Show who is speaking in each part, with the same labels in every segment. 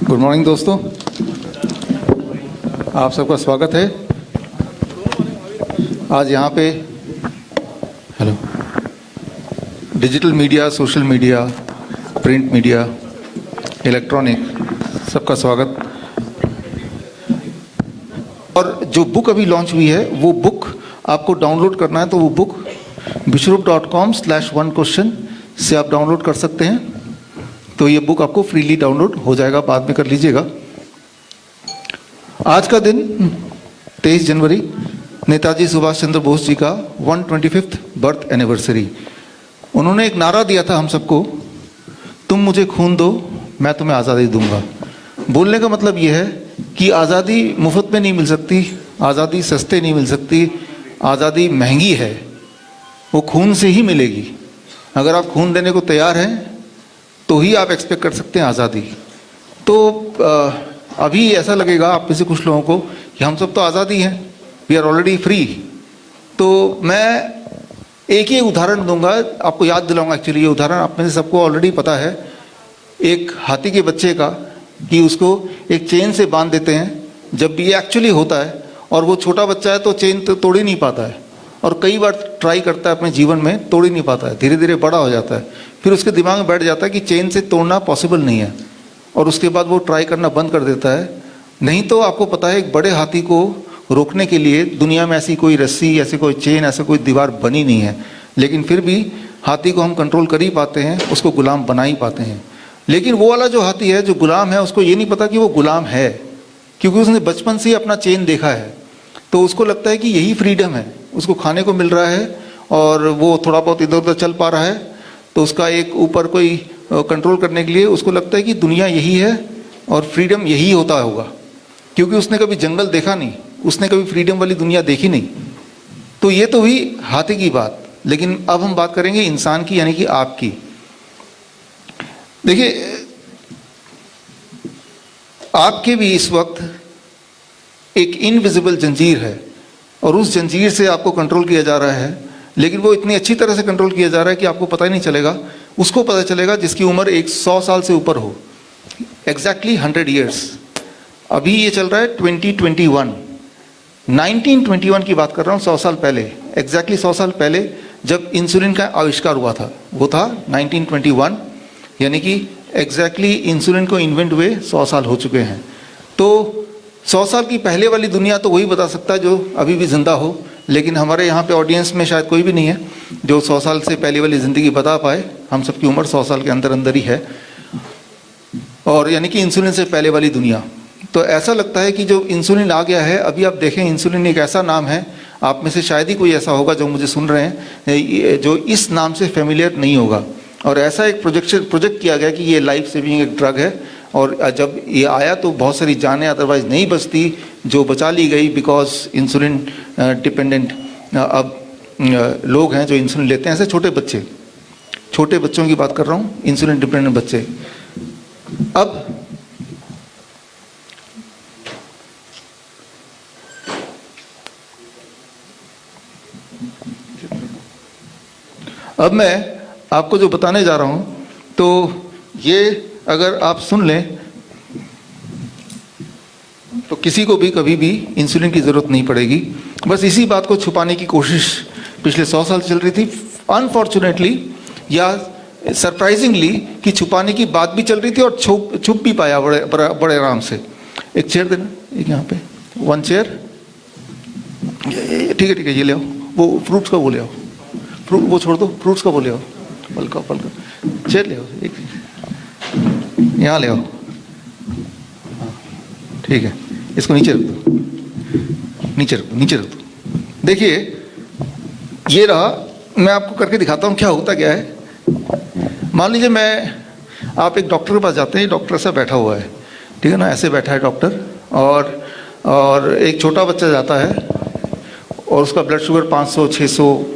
Speaker 1: Good morning दोस्तों, आप सबका स्वागत है। आज यहाँ पे hello digital media, social media, print media, electronic, सबका स्वागत। और जो बुक अभी लॉन्च हुई है वो बुक आपको डाउनलोड करना है, तो वो बुक vishrup.com/1question से आप डाउनलोड कर सकते हैं। तो ये बुक आपको फ्रीली डाउनलोड हो जाएगा, बाद में कर लीजिएगा। आज का दिन 23 जनवरी, नेताजी सुभाष चंद्र बोस जी का 125th बर्थ एनिवर्सरी। उन्होंने एक नारा दिया था हम सबको, तुम मुझे खून दो मैं तुम्हें आज़ादी दूंगा। बोलने का मतलब ये है कि आज़ादी मुफ्त में नहीं मिल सकती, आज़ादी सस्ते नहीं मिल सकती, आज़ादी महंगी है, वो खून से ही मिलेगी। अगर आप खून देने को तैयार हैं तो ही आप एक्सपेक्ट कर सकते हैं आज़ादी। तो अभी ऐसा लगेगा आप में से कुछ लोगों को कि हम सब तो आज़ादी हैं, वी आर ऑलरेडी फ्री। तो मैं एक ही उदाहरण दूंगा, आपको याद दिलाऊंगा। एक्चुअली ये उदाहरण आप में से सबको ऑलरेडी पता है, एक हाथी के बच्चे का, कि उसको एक चेन से बांध देते हैं जब भी ये एक्चुअली होता है, और वो छोटा बच्चा है तो चेन तो तोड़ ही नहीं पाता है, और कई बार ट्राई करता है अपने जीवन में, तोड़ ही नहीं पाता है, धीरे धीरे बड़ा हो जाता है। फिर उसके दिमाग में बैठ जाता है कि चेन से तोड़ना पॉसिबल नहीं है, और उसके बाद वो ट्राई करना बंद कर देता है। नहीं तो आपको पता है, एक बड़े हाथी को रोकने के लिए दुनिया में ऐसी कोई रस्सी, ऐसी कोई चेन, ऐसी कोई दीवार बनी नहीं है, लेकिन फिर भी हाथी को हम कंट्रोल कर ही पाते हैं, उसको गुलाम बना ही पाते हैं। लेकिन वो वाला जो हाथी है, जो गुलाम है, उसको ये नहीं पता कि वो गुलाम है, क्योंकि उसने बचपन से ही अपना चेन देखा है। तो उसको लगता है कि यही फ्रीडम है, उसको खाने को मिल रहा है और वो थोड़ा बहुत इधर उधर चल पा रहा है, तो उसका एक ऊपर कोई कंट्रोल करने के लिए उसको लगता है कि दुनिया यही है और फ्रीडम यही होता होगा, क्योंकि उसने कभी जंगल देखा नहीं, उसने कभी फ्रीडम वाली दुनिया देखी नहीं। तो ये तो हुई हाथी की बात। लेकिन अब हम बात करेंगे इंसान की, यानी कि आपकी। देखिए, आपके भी इस वक्त एक इनविजिबल जंजीर है, और उस जंजीर से आपको कंट्रोल किया जा रहा है, लेकिन वो इतनी अच्छी तरह से कंट्रोल किया जा रहा है कि आपको पता ही नहीं चलेगा। उसको पता चलेगा जिसकी उम्र 100 साल से ऊपर हो, एग्जैक्टली 100 ईयर्स। अभी ये चल रहा है 2021, 1921 की बात कर रहा हूँ, 100 साल पहले, एग्जैक्टली 100 साल पहले जब इंसुलिन का आविष्कार हुआ था, वो था 1921, यानी कि एग्जैक्टली इंसुलिन को इन्वेंट हुए 100 साल हो चुके हैं। तो 100 साल की पहले वाली दुनिया तो वही बता सकता है जो अभी भी जिंदा हो, लेकिन हमारे यहाँ पे ऑडियंस में शायद कोई भी नहीं है जो 100 साल से पहले वाली ज़िंदगी बता पाए। हम सबकी उम्र 100 साल के अंदर अंदर ही है, और यानी कि इंसुलिन से पहले वाली दुनिया। तो ऐसा लगता है कि जो इंसुलिन आ गया है, अभी आप देखें, इंसुलिन एक ऐसा नाम है, आप में से शायद ही कोई ऐसा होगा जो मुझे सुन रहे हैं जो इस नाम से फेमिलियर नहीं होगा। और ऐसा एक प्रोजेक्ट किया गया कि ये लाइफ सेविंग एक ड्रग है, और जब ये आया तो बहुत सारी जानें अदरवाइज नहीं बचती, जो बचा ली गई, बिकॉज इंसुलिन डिपेंडेंट अब लोग हैं जो इंसुलिन लेते हैं, ऐसे छोटे बच्चों की बात कर रहा हूँ, इंसुलिन डिपेंडेंट बच्चे। अब मैं आपको जो बताने जा रहा हूँ, तो ये अगर आप सुन लें तो किसी को भी कभी भी इंसुलिन की ज़रूरत नहीं पड़ेगी। बस इसी बात को छुपाने की कोशिश पिछले 100 साल चल रही थी, अनफॉर्चुनेटली या सरप्राइजिंगली, कि छुपाने की बात भी चल रही थी और छुप भी पाया बड़े आराम से। एक चेयर देना, एक यहाँ पे 1 चेयर, ठीक है, ये ले आओ, वो फ्रूट्स का वो ले आओ, वो छोड़ दो, फ्रूट्स का वो ले आओ, पलका चेयर ले आओ, एक यहाँ ले आओ, ठीक है, इसको नीचे रख दो, नीचे रख दो। देखिए, ये रहा, मैं आपको करके दिखाता हूँ क्या होता क्या है। मान लीजिए आप एक डॉक्टर के पास जाते हैं, डॉक्टर ऐसा बैठा हुआ है, ठीक है ना, ऐसे बैठा है डॉक्टर, और एक छोटा बच्चा जाता है और उसका ब्लड शुगर 500, 600,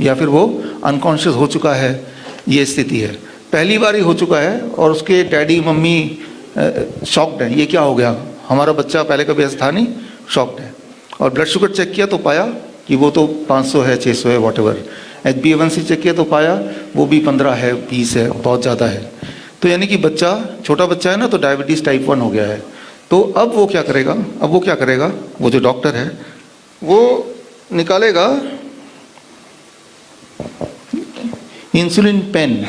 Speaker 1: या फिर वो अनकॉन्शियस हो चुका है, ये स्थिति है, पहली बार ही हो चुका है, और उसके डैडी मम्मी शॉक्ड है, ये क्या हो गया, हमारा बच्चा पहले कभी ऐसा था नहीं, शॉक्ड है। और ब्लड शुगर चेक किया तो पाया कि वो तो 500 है, 600 है, वॉट एवर। HbA1c चेक किया तो पाया वो भी 15 है, 20 है, बहुत ज़्यादा है। तो यानी कि बच्चा, छोटा बच्चा है ना, तो डायबिटीज़ टाइप 1 हो गया है। तो अब वो क्या करेगा, वो जो डॉक्टर है वो निकालेगा इंसुलिन पेन।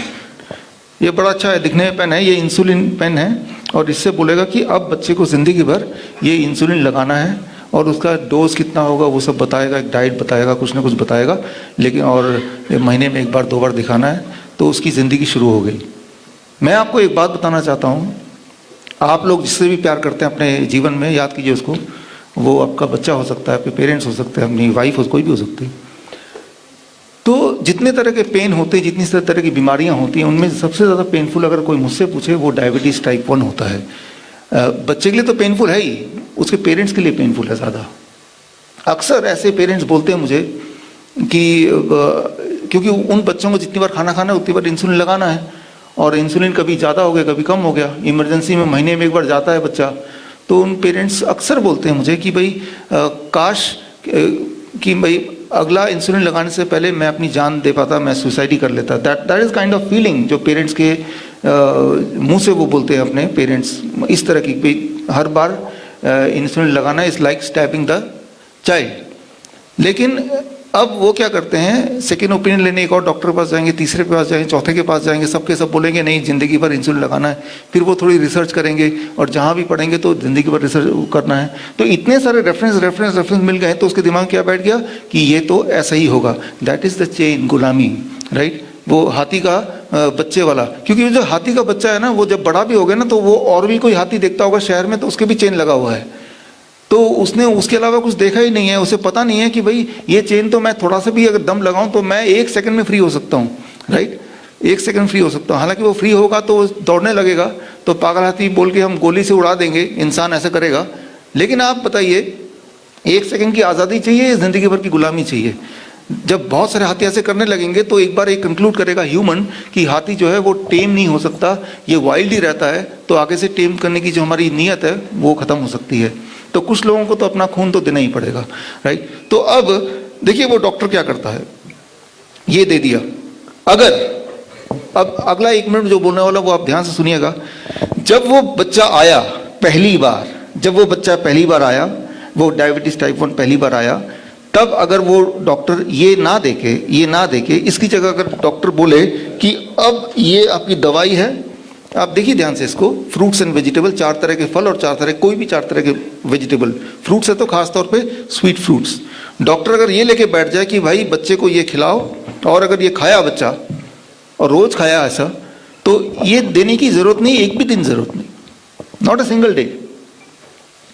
Speaker 1: ये बड़ा अच्छा है, दिखने में पेन है, ये इंसुलिन पेन है, और इससे बोलेगा कि अब बच्चे को ज़िंदगी भर ये इंसुलिन लगाना है, और उसका डोज कितना होगा वो सब बताएगा, एक डाइट बताएगा, कुछ ना कुछ बताएगा, लेकिन और महीने में 1 बार 2 बार दिखाना है, तो उसकी ज़िंदगी शुरू हो गई। मैं आपको एक बात बताना चाहता हूँ, आप लोग जिससे भी प्यार करते हैं अपने जीवन में, याद कीजिए उसको, वो आपका बच्चा हो सकता है, आपके पेरेंट्स हो सकते हैं, अपनी वाइफ हो, कोई भी हो सकती है। तो जितने तरह के पेन होते हैं, जितनी तरह की बीमारियां होती हैं, उनमें सबसे ज़्यादा पेनफुल अगर कोई मुझसे पूछे, वो डायबिटीज़ टाइप 1 होता है। बच्चे के लिए तो पेनफुल है ही, उसके पेरेंट्स के लिए पेनफुल है ज़्यादा। अक्सर ऐसे पेरेंट्स बोलते हैं मुझे कि क्योंकि उन बच्चों को जितनी बार खाना खाना है उतनी बार इंसुलिन लगाना है, और इंसुलिन कभी ज़्यादा हो गया, कभी कम हो गया, इमरजेंसी में महीने में 1 बार जाता है बच्चा। तो उन पेरेंट्स अक्सर बोलते हैं मुझे कि भाई काश कि भाई अगला इंसुलिन लगाने से पहले मैं अपनी जान दे पाता, मैं सुसाइड ही कर लेता। That is kind of feeling जो पेरेंट्स के मुंह से वो बोलते हैं अपने पेरेंट्स, इस तरह की हर बार इंसुलिन लगाना is like stabbing the child. लेकिन अब वो क्या करते हैं, सेकेंड ओपिनियन लेने एक और डॉक्टर के पास जाएंगे, तीसरे के पास जाएंगे, चौथे के पास जाएंगे, सबके सब बोलेंगे नहीं ज़िंदगी भर इंसुलिन लगाना है। फिर वो थोड़ी रिसर्च करेंगे, और जहाँ भी पढ़ेंगे तो ज़िंदगी भर रिसर्च करना है। तो इतने सारे रेफरेंस मिल गए, तो उसके दिमाग क्या बैठ गया कि ये तो ऐसा ही होगा। दैट इज़ द चेन, गुलामी, राइट। वो हाथी का बच्चे वाला, क्योंकि जो हाथी का बच्चा है ना, वो जब बड़ा भी हो गया ना, तो वो और भी कोई हाथी देखता होगा शहर में, तो उसके भी चेन लगा हुआ है, तो उसने उसके अलावा कुछ देखा ही नहीं है, उसे पता नहीं है कि भाई ये चेन तो मैं थोड़ा सा भी अगर दम लगाऊं तो मैं 1 सेकंड में फ्री हो सकता हूँ, राइट। 1 सेकंड फ्री हो सकता हूँ। हालांकि वो फ्री होगा तो दौड़ने लगेगा, तो पागल हाथी बोल के हम गोली से उड़ा देंगे, इंसान ऐसा करेगा। लेकिन आप बताइए, 1 सेकंड की आज़ादी चाहिए, ज़िंदगी भर की गुलामी चाहिए? जब बहुत सारे हाथी ऐसे करने लगेंगे तो एक बार एक कंक्लूड करेगा ह्यूमन कि हाथी जो है वो टेम नहीं हो सकता, ये वाइल्ड ही रहता है, तो आगे से टेम करने की जो हमारी नीयत है वो ख़त्म हो सकती है। तो कुछ लोगों को तो अपना खून तो देना ही पड़ेगा, राइट। तो अब देखिए वो डॉक्टर क्या करता है, ये दे दिया। अगर अब अगला 1 मिनट जो बोलने वाला वो आप ध्यान से सुनिएगा। जब वो बच्चा आया पहली बार, आया, वो डायबिटीज टाइप 1 पहली बार आया, तब अगर वो डॉक्टर ये ना देके इसकी जगह अगर डॉक्टर बोले कि अब ये आपकी दवाई है, आप देखिए ध्यान से इसको, फ्रूट्स एंड वेजिटेबल, 4 तरह के फल और 4 तरह, कोई भी 4 तरह के वेजिटेबल, फ्रूट्स है तो खासतौर पे स्वीट फ्रूट्स। डॉक्टर अगर ये लेके बैठ जाए कि भाई बच्चे को ये खिलाओ, और अगर ये खाया बच्चा और रोज खाया ऐसा, तो ये देने की जरूरत नहीं, एक भी दिन जरूरत नहीं, not a single day,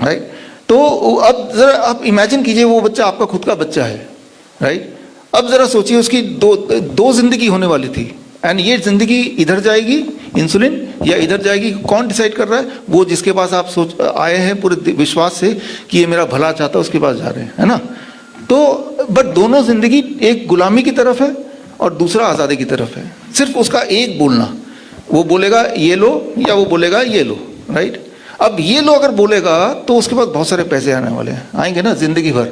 Speaker 1: right. तो अब जरा आप इमेजिन कीजिए, वो बच्चा आपका खुद का बच्चा है, राइट। अब जरा सोचिए उसकी दो जिंदगी होने वाली थी, एंड ये जिंदगी इधर जाएगी इंसुलिन या इधर जाएगी, कौन डिसाइड कर रहा है? वो जिसके पास आप आए हैं पूरे विश्वास से कि ये मेरा भला चाहता है, उसके पास जा रहे हैं, है ना। तो बट दोनों जिंदगी, एक गुलामी की तरफ है और दूसरा आज़ादी की तरफ है। सिर्फ उसका एक बोलना, वो बोलेगा ये लो या वो बोलेगा ये लो, राइट। अब ये लो अगर बोलेगा तो उसके पास बहुत सारे पैसे आने वाले हैं, आएंगे ना जिंदगी भर,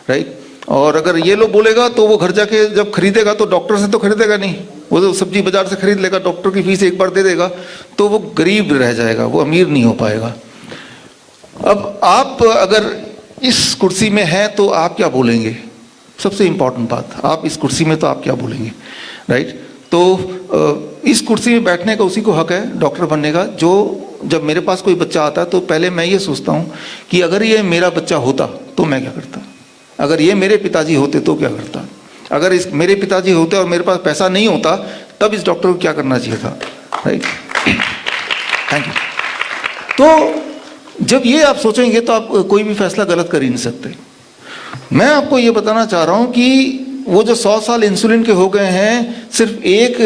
Speaker 1: राइट। और अगर ये लो बोलेगा तो वो घर जाके जब खरीदेगा तो डॉक्टर से तो खरीदेगा नहीं, वो तो सब्जी बाजार से खरीद लेगा, डॉक्टर की फीस एक बार दे देगा, तो वो गरीब रह जाएगा, वो अमीर नहीं हो पाएगा। अब आप अगर इस कुर्सी में हैं तो आप क्या बोलेंगे? सबसे इंपॉर्टेंट बात, आप इस कुर्सी में तो आप क्या बोलेंगे, राइट। तो इस कुर्सी में बैठने का उसी को हक है डॉक्टर बनने का, जो जब मेरे पास कोई बच्चा आता है तो पहले मैं ये सोचता हूँ कि अगर ये मेरा बच्चा होता तो मैं क्या करता, अगर ये मेरे पिताजी होते तो क्या करता, अगर इस मेरे पिताजी होते और मेरे पास पैसा नहीं होता तब इस डॉक्टर को क्या करना चाहिए था, राइट। Thank you. तो जब ये आप सोचेंगे तो आप कोई भी फैसला गलत कर ही नहीं सकते। मैं आपको ये बताना चाह रहा हूँ कि वो जो 100 साल इंसुलिन के हो गए हैं, सिर्फ एक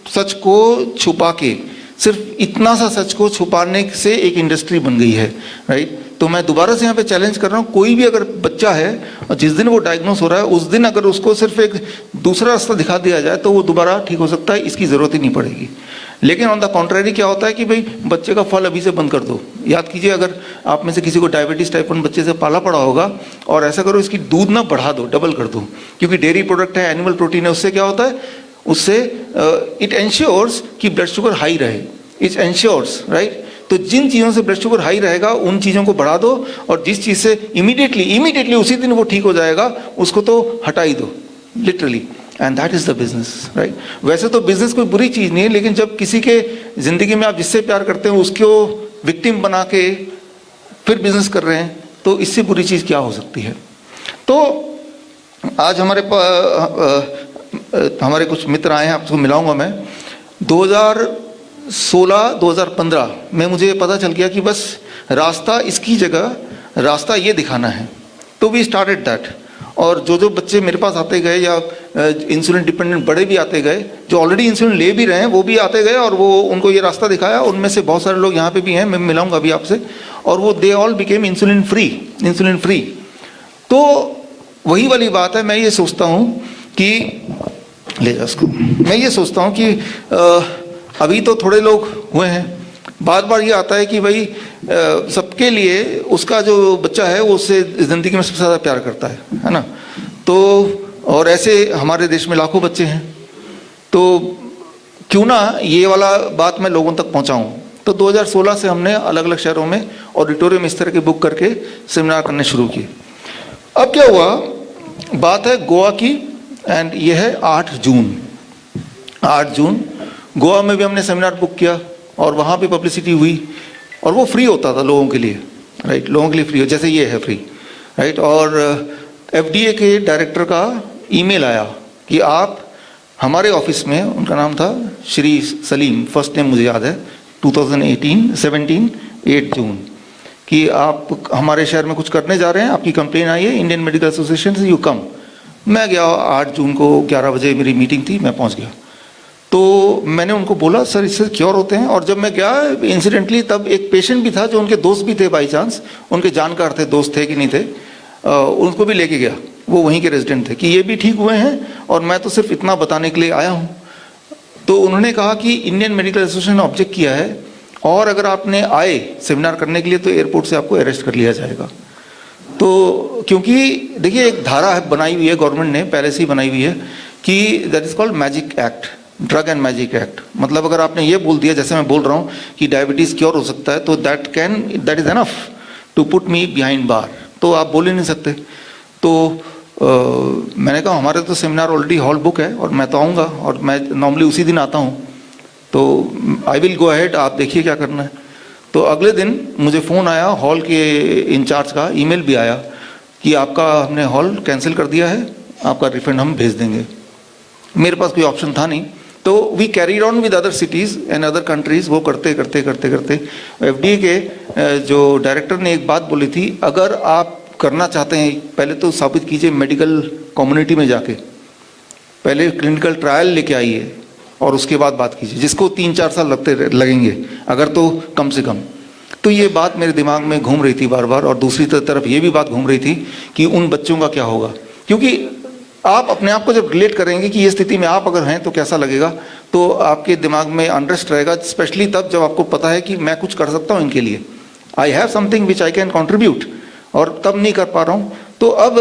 Speaker 1: सच को छुपा के, सिर्फ इतना सा सच को छुपाने से एक इंडस्ट्री बन गई है, राइट। तो मैं दोबारा से यहाँ पे चैलेंज कर रहा हूँ, कोई भी अगर बच्चा है और जिस दिन वो डायग्नोस हो रहा है उस दिन अगर उसको सिर्फ एक दूसरा रास्ता दिखा दिया जाए तो वो दोबारा ठीक हो सकता है, इसकी ज़रूरत ही नहीं पड़ेगी। लेकिन ऑन द कॉन्ट्रेरी क्या होता है कि भाई बच्चे का फल अभी से बंद कर दो। याद कीजिए, अगर आप में से किसी को डायबिटीज़ टाइप 1 बच्चे से पाला पड़ा होगा और ऐसा करो इसकी दूध ना बढ़ा दो, डबल कर दो, क्योंकि डेयरी प्रोडक्ट है, एनिमल प्रोटीन है, उससे क्या होता है, उससे इट एंश्योर्स कि ब्लड शुगर हाई रहे। It ensures, right. तो जिन चीज़ों से ब्लड शुगर हाई रहेगा उन चीज़ों को बढ़ा दो, और जिस चीज़ से इमीडिएटली उसी दिन वो ठीक हो जाएगा उसको तो हटा ही दो, literally. And that is the business, right. वैसे तो बिजनेस कोई बुरी चीज़ नहीं है, लेकिन जब किसी के ज़िंदगी में आप जिससे प्यार करते हैं उसको विक्टिम बना के फिर बिजनेस कर रहे हैं, तो इससे बुरी चीज़ क्या हो सकती है। तो आज हमारे कुछ मित्र आए हैं, आपको मिलाऊंगा मैं। 2016-2015 में मुझे पता चल गया कि बस रास्ता इसकी जगह रास्ता ये दिखाना है, तो वी स्टार्टेड दैट। और जो बच्चे मेरे पास आते गए या इंसुलिन डिपेंडेंट बड़े भी आते गए, जो ऑलरेडी इंसुलिन ले भी रहे हैं वो भी आते गए, और वो उनको ये रास्ता दिखाया। उनमें से बहुत सारे लोग यहाँ पे भी हैं, मैं मिलाऊंगा अभी आपसे, और वो they all became insulin free. तो वही वाली बात है, मैं ये सोचता हूँ कि ले जा उसको, मैं ये सोचता हूँ कि अभी तो थोड़े लोग हुए हैं, बार बार ये आता है कि भाई सबके लिए उसका जो बच्चा है वो उससे ज़िंदगी में सबसे ज़्यादा प्यार करता है ना। तो और ऐसे हमारे देश में लाखों बच्चे हैं, तो क्यों ना ये वाला बात मैं लोगों तक पहुंचाऊं। तो 2016 से हमने अलग अलग शहरों में ऑडिटोरियम इस तरह के बुक करके सेमिनार करने शुरू किए। अब क्या हुआ, बात है गोवा की, एंड ये है 8 जून गोवा में भी हमने सेमिनार बुक किया, और वहाँ पे पब्लिसिटी हुई, और वो फ्री होता था लोगों के लिए, राइट। लोगों के लिए फ्री हो, जैसे ये है फ्री, राइट। और FDA के डायरेक्टर का ईमेल आया कि आप हमारे ऑफिस में, उनका नाम था श्री सलीम, फर्स्ट नेम मुझे याद है, 2017 8 जून, कि आप हमारे शहर में कुछ करने जा रहे हैं, आपकी कंप्लेन आई है इंडियन मेडिकल एसोसिएशन से, यू कम। मैं गया, 8 जून को 11 बजे मेरी मीटिंग थी, मैं पहुंच गया। तो मैंने उनको बोला सर इससे क्योर होते हैं। और जब मैं गया इंसिडेंटली तब एक पेशेंट भी था जो उनके दोस्त भी थे, बाई चांस उनके जानकार थे, दोस्त थे कि नहीं थे, उनको भी लेके गया, वो वहीं के रेजिडेंट थे, कि ये भी ठीक हुए हैं और मैं तो सिर्फ इतना बताने के लिए आया हूँ। तो उन्होंने कहा कि इंडियन मेडिकल एसोसिएशन ने ऑब्जेक्ट किया है, और अगर आपने आए सेमिनार करने के लिए तो एयरपोर्ट से आपको अरेस्ट कर लिया जाएगा। तो क्योंकि देखिए एक धारा है बनाई हुई है गवर्नमेंट ने, पहले से ही बनाई हुई है, कि that is called magic act, drug and magic act. मतलब अगर आपने ये बोल दिया, जैसे मैं बोल रहा हूँ कि डायबिटीज़ क्योर हो सकता है, तो that is enough to put me behind bar, तो आप बोल ही नहीं सकते। तो मैंने कहा हमारे तो सेमिनार ऑलरेडी हॉल बुक है और मैं तो आऊँगा, और मैं नॉर्मली उसी दिन आता हूँ, तो आई विल गो अहेड, आप देखिए क्या करना है। तो अगले दिन मुझे फ़ोन आया हॉल के इंचार्ज का, ईमेल भी आया कि आपका हमने हॉल कैंसिल कर दिया है, आपका रिफंड हम भेज देंगे। मेरे पास कोई ऑप्शन था नहीं, तो we carried on with other cities and other countries. वो करते करते करते करते FDA के जो डायरेक्टर ने एक बात बोली थी, अगर आप करना चाहते हैं पहले तो साबित कीजिए मेडिकल कम्युनिटी में जाके, पहले क्लिनिकल ट्रायल लेके आइए और उसके बाद बात कीजिए, जिसको 3-4 साल लगेंगे अगर तो कम से कम। तो ये बात मेरे दिमाग में घूम रही थी बार बार, और दूसरी तरफ ये भी बात घूम रही थी कि उन बच्चों का क्या होगा, क्योंकि आप अपने आप को जब रिलेट करेंगे कि ये स्थिति में आप अगर हैं तो कैसा लगेगा, तो आपके दिमाग में अनरेस्ट रहेगा, स्पेशली तब जब आपको पता है कि मैं कुछ कर सकता हूँ इनके लिए, I have something which I can contribute, और तब नहीं कर पा रहा हूँ। तो अब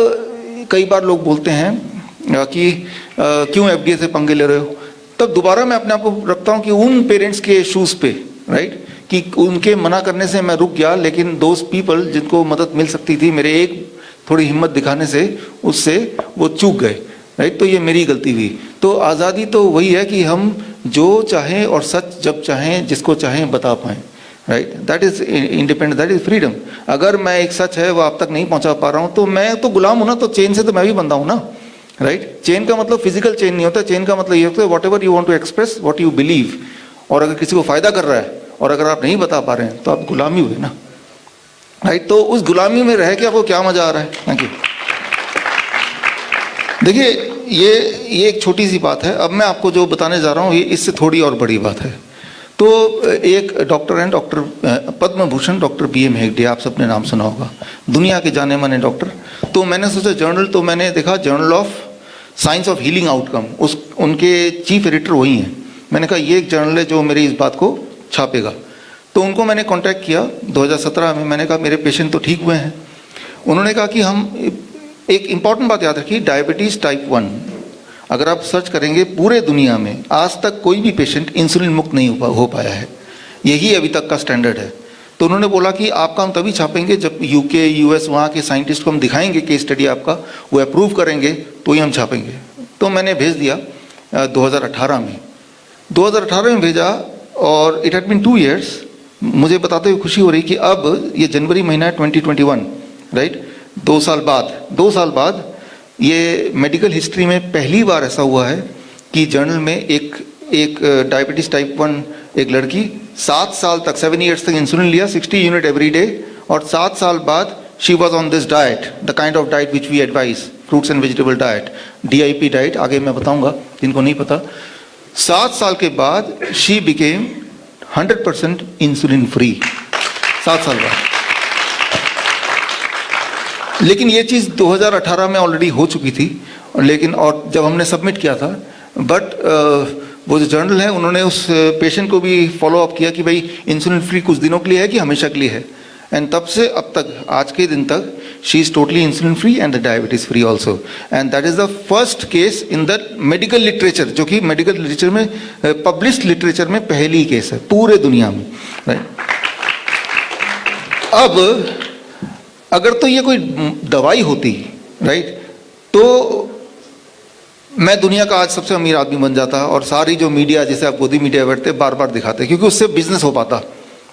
Speaker 1: कई बार लोग बोलते हैं कि क्यों FDA से पंगे ले रहे हो, तब दोबारा मैं अपने आप को रखता हूँ कि उन पेरेंट्स के शूज़ पे, राइट, कि उनके मना करने से मैं रुक गया, लेकिन दोज पीपल जिनको मदद मिल सकती थी, मेरे एक थोड़ी हिम्मत दिखाने से उससे वो चूक गए, राइट। तो ये मेरी गलती हुई। तो आज़ादी तो वही है कि हम जो चाहें और सच जब चाहें जिसको चाहें बता पाएँ, right. That is independent, that is freedom. अगर मैं एक सच है वो आप तक नहीं पहुंचा पा रहा हूँ तो मैं तो गुलाम हूँ ना, तो चेन से तो मैं भी बंधा हूँ ना, राइट। चेन का मतलब फिजिकल चेन नहीं होता, चेन का मतलब ये होता है whatever you want to express what you believe, और अगर किसी को फायदा कर रहा है और अगर आप नहीं बता पा रहे हैं तो आप गुलामी हुए ना, राइट। तो उस गुलामी में रह के आपको क्या मजा आ रहा है। Thank you. देखिए ये एक छोटी सी बात है। अब मैं आपको जो बताने जा रहा हूँ ये इससे थोड़ी और बड़ी बात है। तो एक डॉक्टर हैं, doctor Padma Bhushan doctor BM Hegde, आप सबने नाम सुना होगा, दुनिया के जाने माने डॉक्टर। तो मैंने सोचा जर्नल, तो मैंने देखा journal of science of healing outcome, उनके चीफ एडिटर वही हैं। मैंने कहा ये एक जर्नल है जो मेरी इस बात को छापेगा। तो उनको मैंने कांटेक्ट किया 2017 में। मैंने कहा मेरे पेशेंट तो ठीक हुए हैं। उन्होंने कहा कि हम एक इम्पॉर्टेंट बात याद रखिए, डायबिटीज़ टाइप 1 अगर आप सर्च करेंगे पूरे दुनिया में आज तक कोई भी पेशेंट इंसुलिन मुक्त नहीं हो पाया है। यही अभी तक का स्टैंडर्ड है। तो उन्होंने बोला कि आपका हम तभी छापेंगे जब यूके यूएस वहाँ के साइंटिस्ट को हम दिखाएंगे केस स्टडी आपका, वो अप्रूव करेंगे तो ही हम छापेंगे। तो मैंने भेज दिया 2018 में 2018 में भेजा, और इट हैड बीन 2 years। मुझे बताते हुए खुशी हो रही कि अब ये जनवरी महीना है 2021, राइट, 2 साल बाद ये मेडिकल हिस्ट्री में पहली बार ऐसा हुआ है कि जर्नल में एक डायबिटीज टाइप 1 एक लड़की 7 साल तक 7 years तक इंसुलिन लिया 60 यूनिट एवरी डे, और 7 साल बाद she was on this diet, the kind of diet which we advise, fruits and vegetable diet, DIP diet, आगे मैं बताऊंगा जिनको नहीं पता। 7 साल के बाद शी बिकेम 100% इंसुलिन फ्री, 7 साल बाद। लेकिन ये चीज़ 2018 में ऑलरेडी हो चुकी थी, लेकिन और जब हमने सबमिट किया था, बट वो जो जर्नल है उन्होंने उस पेशेंट को भी फॉलो अप किया कि भाई इंसुलिन फ्री कुछ दिनों के लिए है कि हमेशा के लिए है, एंड तब से अब तक आज के दिन तक she is totally insulin free and diabetes free also, and that is the first case in the medical literature, जो कि मेडिकल लिटरेचर में पब्लिश्ड लिटरेचर में पहली केस है पूरे दुनिया में, राइट। अब अगर तो ये कोई दवाई होती, राइट, तो मैं दुनिया का आज सबसे अमीर आदमी बन जाता, और सारी जो मीडिया, जैसे आप गोदी मीडिया बैठते बार बार दिखाते, क्योंकि उससे बिजनेस हो पाता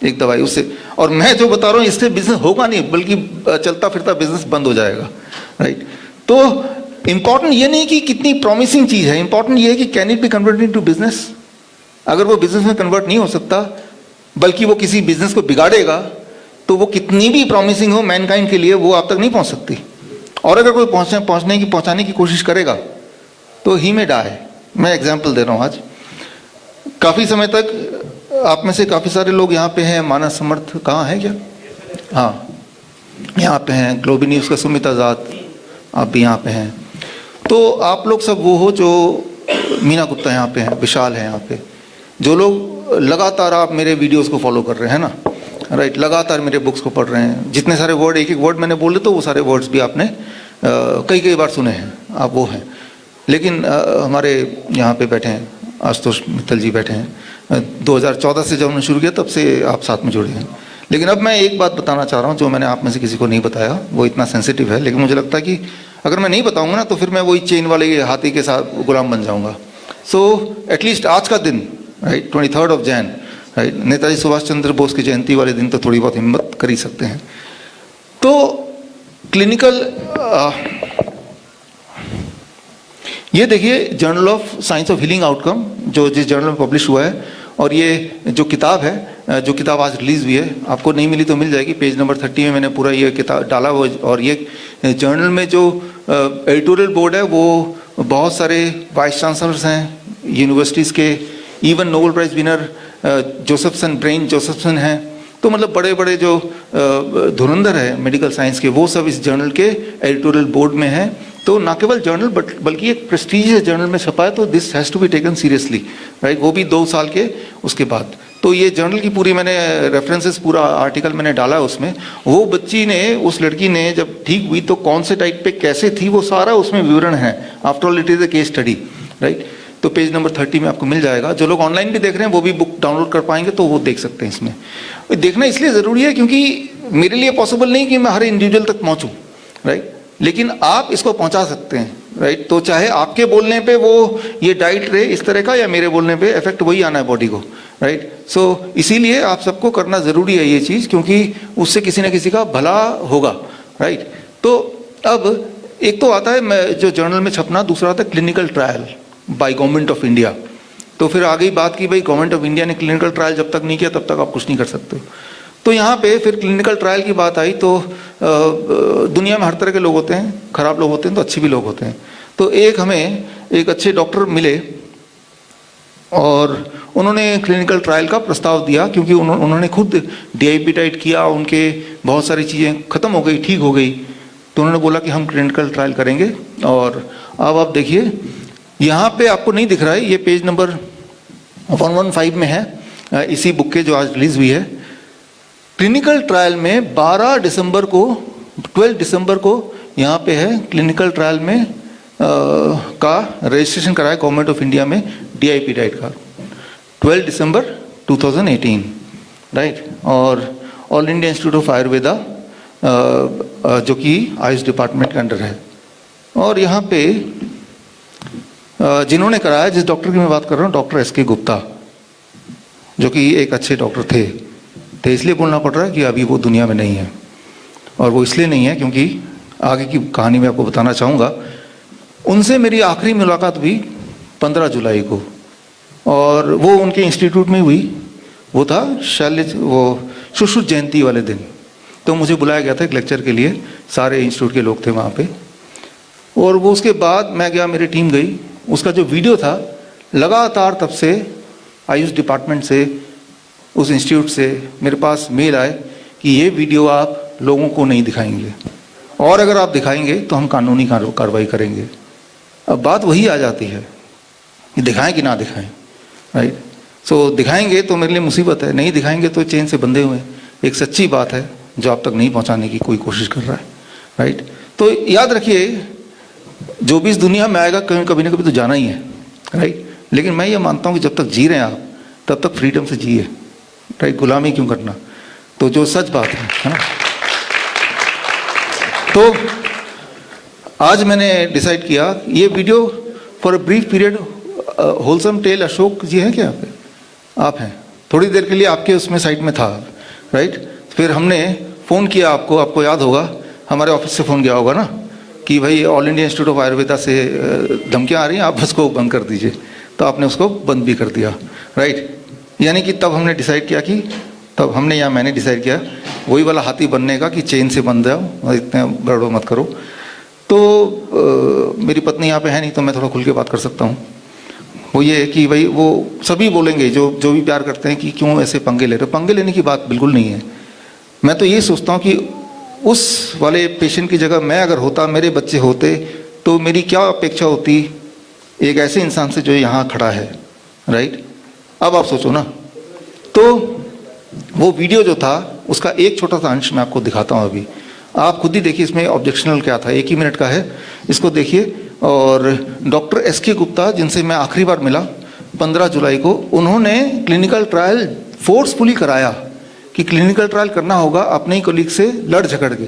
Speaker 1: एक दवाई उससे। और मैं जो बता रहा हूँ इससे बिजनेस होगा नहीं, बल्कि चलता फिरता बिजनेस बंद हो जाएगा, राइट। तो इंपॉर्टेंट ये नहीं कि कितनी प्रॉमिसिंग चीज़ है, इंपॉर्टेंट ये है कि can it be converted into business. अगर वो बिजनेस में कन्वर्ट नहीं हो सकता, बल्कि वो किसी बिजनेस को बिगाड़ेगा, तो वो कितनी भी प्रॉमिसिंग हो मैनकाइंड के लिए, वो आप तक नहीं पहुंच सकती। और अगर कोई पहुंचाने की कोशिश करेगा तो ही में डाई। मैं एग्जांपल दे रहा हूं। आज काफ़ी समय तक आप में से काफ़ी सारे लोग यहाँ पे हैं, मानस समर्थ कहाँ है क्या? हाँ, यहाँ पे हैं, ग्लोबी न्यूज़ का सुमित आज़ाद, आप भी यहाँ पे हैं। तो आप लोग सब वो हो जो, मीना गुप्ता यहाँ पे हैं, विशाल है यहाँ पे, जो लोग लगातार आप मेरे वीडियोस को फॉलो कर रहे हैं ना, राइट, लगातार मेरे बुक्स को पढ़ रहे हैं। जितने सारे वर्ड, एक एक वर्ड मैंने बोले तो वो सारे वर्ड्स भी आपने कई बार सुने हैं, आप वो हैं। लेकिन हमारे यहाँ पे बैठे हैं आशुतोष मित्तल जी बैठे हैं, 2014 से जब हमने शुरू किया तब से आप साथ में जुड़े हैं। लेकिन अब मैं एक बात बताना चाह रहा हूँ जो मैंने आप में से किसी को नहीं बताया, वो इतना सेंसिटिव है, लेकिन मुझे लगता है कि अगर मैं नहीं बताऊँगा ना तो फिर मैं वही चेन वाले हाथी के साथ गुलाम बन जाऊँगा। सो एटलीस्ट आज का दिन, right, 23 Jan, right, Netaji Subhash Chandra Bose की जयंती वाले दिन तो थोड़ी बहुत हिम्मत कर ही सकते हैं। तो क्लिनिकल, ये देखिए journal of science of healing outcome, जो जिस जर्नल में पब्लिश हुआ है, और ये जो किताब है, जो किताब आज रिलीज़ हुई है, आपको नहीं मिली तो मिल जाएगी, पेज नंबर 30 में मैंने पूरा ये किताब डाला हुआ। और ये जर्नल में जो एडिटोरियल बोर्ड है वो बहुत सारे वाइस चांसलर्स हैं यूनिवर्सिटीज़ के, even Nobel prize winner Josephson, brain Josephson हैं। तो मतलब बड़े बड़े जो धुरंधर है मेडिकल साइंस के, वो सब इस जर्नल के एडिटोरियल बोर्ड में हैं। तो ना केवल जर्नल बल्कि एक प्रेस्टीजियस जर्नल में छपा है, तो this has to be taken seriously, right, वो भी 2 साल के उसके बाद। तो ये जर्नल की पूरी मैंने रेफरेंसेस, पूरा आर्टिकल मैंने डाला है उसमें। वो बच्ची ने, उस लड़की ने जब ठीक हुई तो कौन से टाइप पे कैसे थी, वो सारा उसमें विवरण है। After all it is a case study, right. तो पेज नंबर 30 में आपको मिल जाएगा। जो लोग ऑनलाइन भी देख रहे हैं वो भी बुक डाउनलोड कर पाएंगे, तो वो देख सकते हैं। इसमें देखना इसलिए ज़रूरी है क्योंकि मेरे लिए पॉसिबल नहीं कि मैं हर इंडिविजुअल तक पहुँचूँ, राइट, लेकिन आप इसको पहुंचा सकते हैं, राइट। तो चाहे आपके बोलने पे वो ये डाइट रहे इस तरह का, या मेरे बोलने पे इफेक्ट वही आना है बॉडी को, राइट। सो इसीलिए आप सबको करना ज़रूरी है ये चीज़, क्योंकि उससे किसी न किसी का भला होगा, राइट। तो अब एक तो आता है जो जर्नल में छपना, दूसरा आता है clinical trial by government of India. तो फिर आ गई बात की भाई गवर्नमेंट ऑफ इंडिया ने क्लिनिकल ट्रायल जब तक नहीं किया तब तक आप कुछ नहीं कर सकते। तो यहाँ पे फिर क्लिनिकल ट्रायल की बात आई। तो दुनिया में हर तरह के लोग होते हैं, खराब लोग होते हैं तो अच्छे भी लोग होते हैं। तो हमें एक अच्छे डॉक्टर मिले और उन्होंने क्लिनिकल ट्रायल का प्रस्ताव दिया, क्योंकि उन्होंने खुद DIP डाइट किया, उनके बहुत सारी चीज़ें ख़त्म हो गई, ठीक हो गई। तो उन्होंने बोला कि हम क्लिनिकल ट्रायल करेंगे। और अब आप देखिए यहाँ पे आपको नहीं दिख रहा है, ये पेज नंबर 115 में है इसी बुक के जो आज रिलीज़ हुई है। क्लिनिकल ट्रायल में 12 दिसंबर को यहाँ पे है क्लिनिकल ट्रायल में का रजिस्ट्रेशन कराया गवर्नमेंट ऑफ इंडिया में DIP डाइट का, 12 दिसंबर 2018, राइट, और all India institute of Ayurveda जो कि आयुष डिपार्टमेंट के अंडर है। और यहाँ पे जिन्होंने कराया, जिस डॉक्टर की मैं बात कर रहा हूँ, डॉक्टर एस.के. गुप्ता, जो कि एक अच्छे डॉक्टर थे। तो इसलिए बोलना पड़ रहा है कि अभी वो दुनिया में नहीं है, और वो इसलिए नहीं है क्योंकि आगे की कहानी मैं आपको बताना चाहूँगा। उनसे मेरी आखिरी मुलाकात हुई 15 जुलाई को, और वो उनके इंस्टीट्यूट में हुई। वो था वो सुश्रुत जयंती वाले दिन। तो मुझे बुलाया गया था एक लेक्चर के लिए, सारे इंस्टीट्यूट के लोग थे वहाँ पे। और वो उसके बाद मैं गया, मेरी टीम गई। उसका जो वीडियो था, लगातार तब से आयुष डिपार्टमेंट से, उस इंस्टीट्यूट से मेरे पास मेल आए कि ये वीडियो आप लोगों को नहीं दिखाएंगे, और अगर आप दिखाएंगे तो हम कानूनी कार्रवाई करेंगे। अब बात वही आ जाती है कि दिखाएं कि ना दिखाएं, राइट। सो दिखाएंगे तो मेरे लिए मुसीबत है, नहीं दिखाएंगे तो चेन से बंधे हुए हैं। एक सच्ची बात है जो आप तक नहीं पहुंचाने की कोई कोशिश कर रहा है, राइट। तो याद रखिए, जो भी इस दुनिया में आएगा कभी ना कभी तो जाना ही है, राइट। लेकिन मैं ये मानता हूँ कि जब तक जी रहे हैं आप, तब तक फ्रीडम से जिए, राइट। गुलामी क्यों करना। तो जो सच बात है ना। तो आज मैंने डिसाइड किया ये video for a brief period, wholesome tale Ashok ji हैं क्या यहाँ पे? आप हैं, थोड़ी देर के लिए आपके उसमें साइड में था, राइट। फिर हमने फ़ोन किया आपको याद होगा, हमारे ऑफिस से फ़ोन किया होगा ना कि भाई all India institute of Ayurveda से धमकियाँ आ रही हैं, आप उसको बंद कर दीजिए। तो आपने उसको बंद भी कर दिया, राइट। यानी कि तब हमने डिसाइड किया कि मैंने डिसाइड किया वही वाला हाथी बनने का कि चेन से बंध जाओ, इतने गड़बड़ मत करो। तो मेरी पत्नी यहाँ पे है नहीं, तो मैं थोड़ा खुल के बात कर सकता हूँ। वो ये है कि भाई वो सभी बोलेंगे जो भी प्यार करते हैं कि क्यों ऐसे पंगे ले रहे हो। पंगे लेने की बात बिल्कुल नहीं है। मैं तो ये सोचता हूँ कि उस वाले पेशेंट की जगह मैं अगर होता, मेरे बच्चे होते, तो मेरी क्या अपेक्षा होती एक ऐसे इंसान से जो यहाँ खड़ा है, राइट। अब आप सोचो ना। तो वो वीडियो जो था उसका एक छोटा सा अंश मैं आपको दिखाता हूँ अभी, आप खुद ही देखिए इसमें ऑब्जेक्शनल क्या था। 1 ही मिनट का है, इसको देखिए। और डॉक्टर एस.के. गुप्ता, जिनसे मैं आखिरी बार मिला 15 जुलाई को, उन्होंने क्लिनिकल ट्रायल फोर्सफुली कराया कि क्लिनिकल ट्रायल करना होगा अपने ही कलीग से लड़ झगड़ के,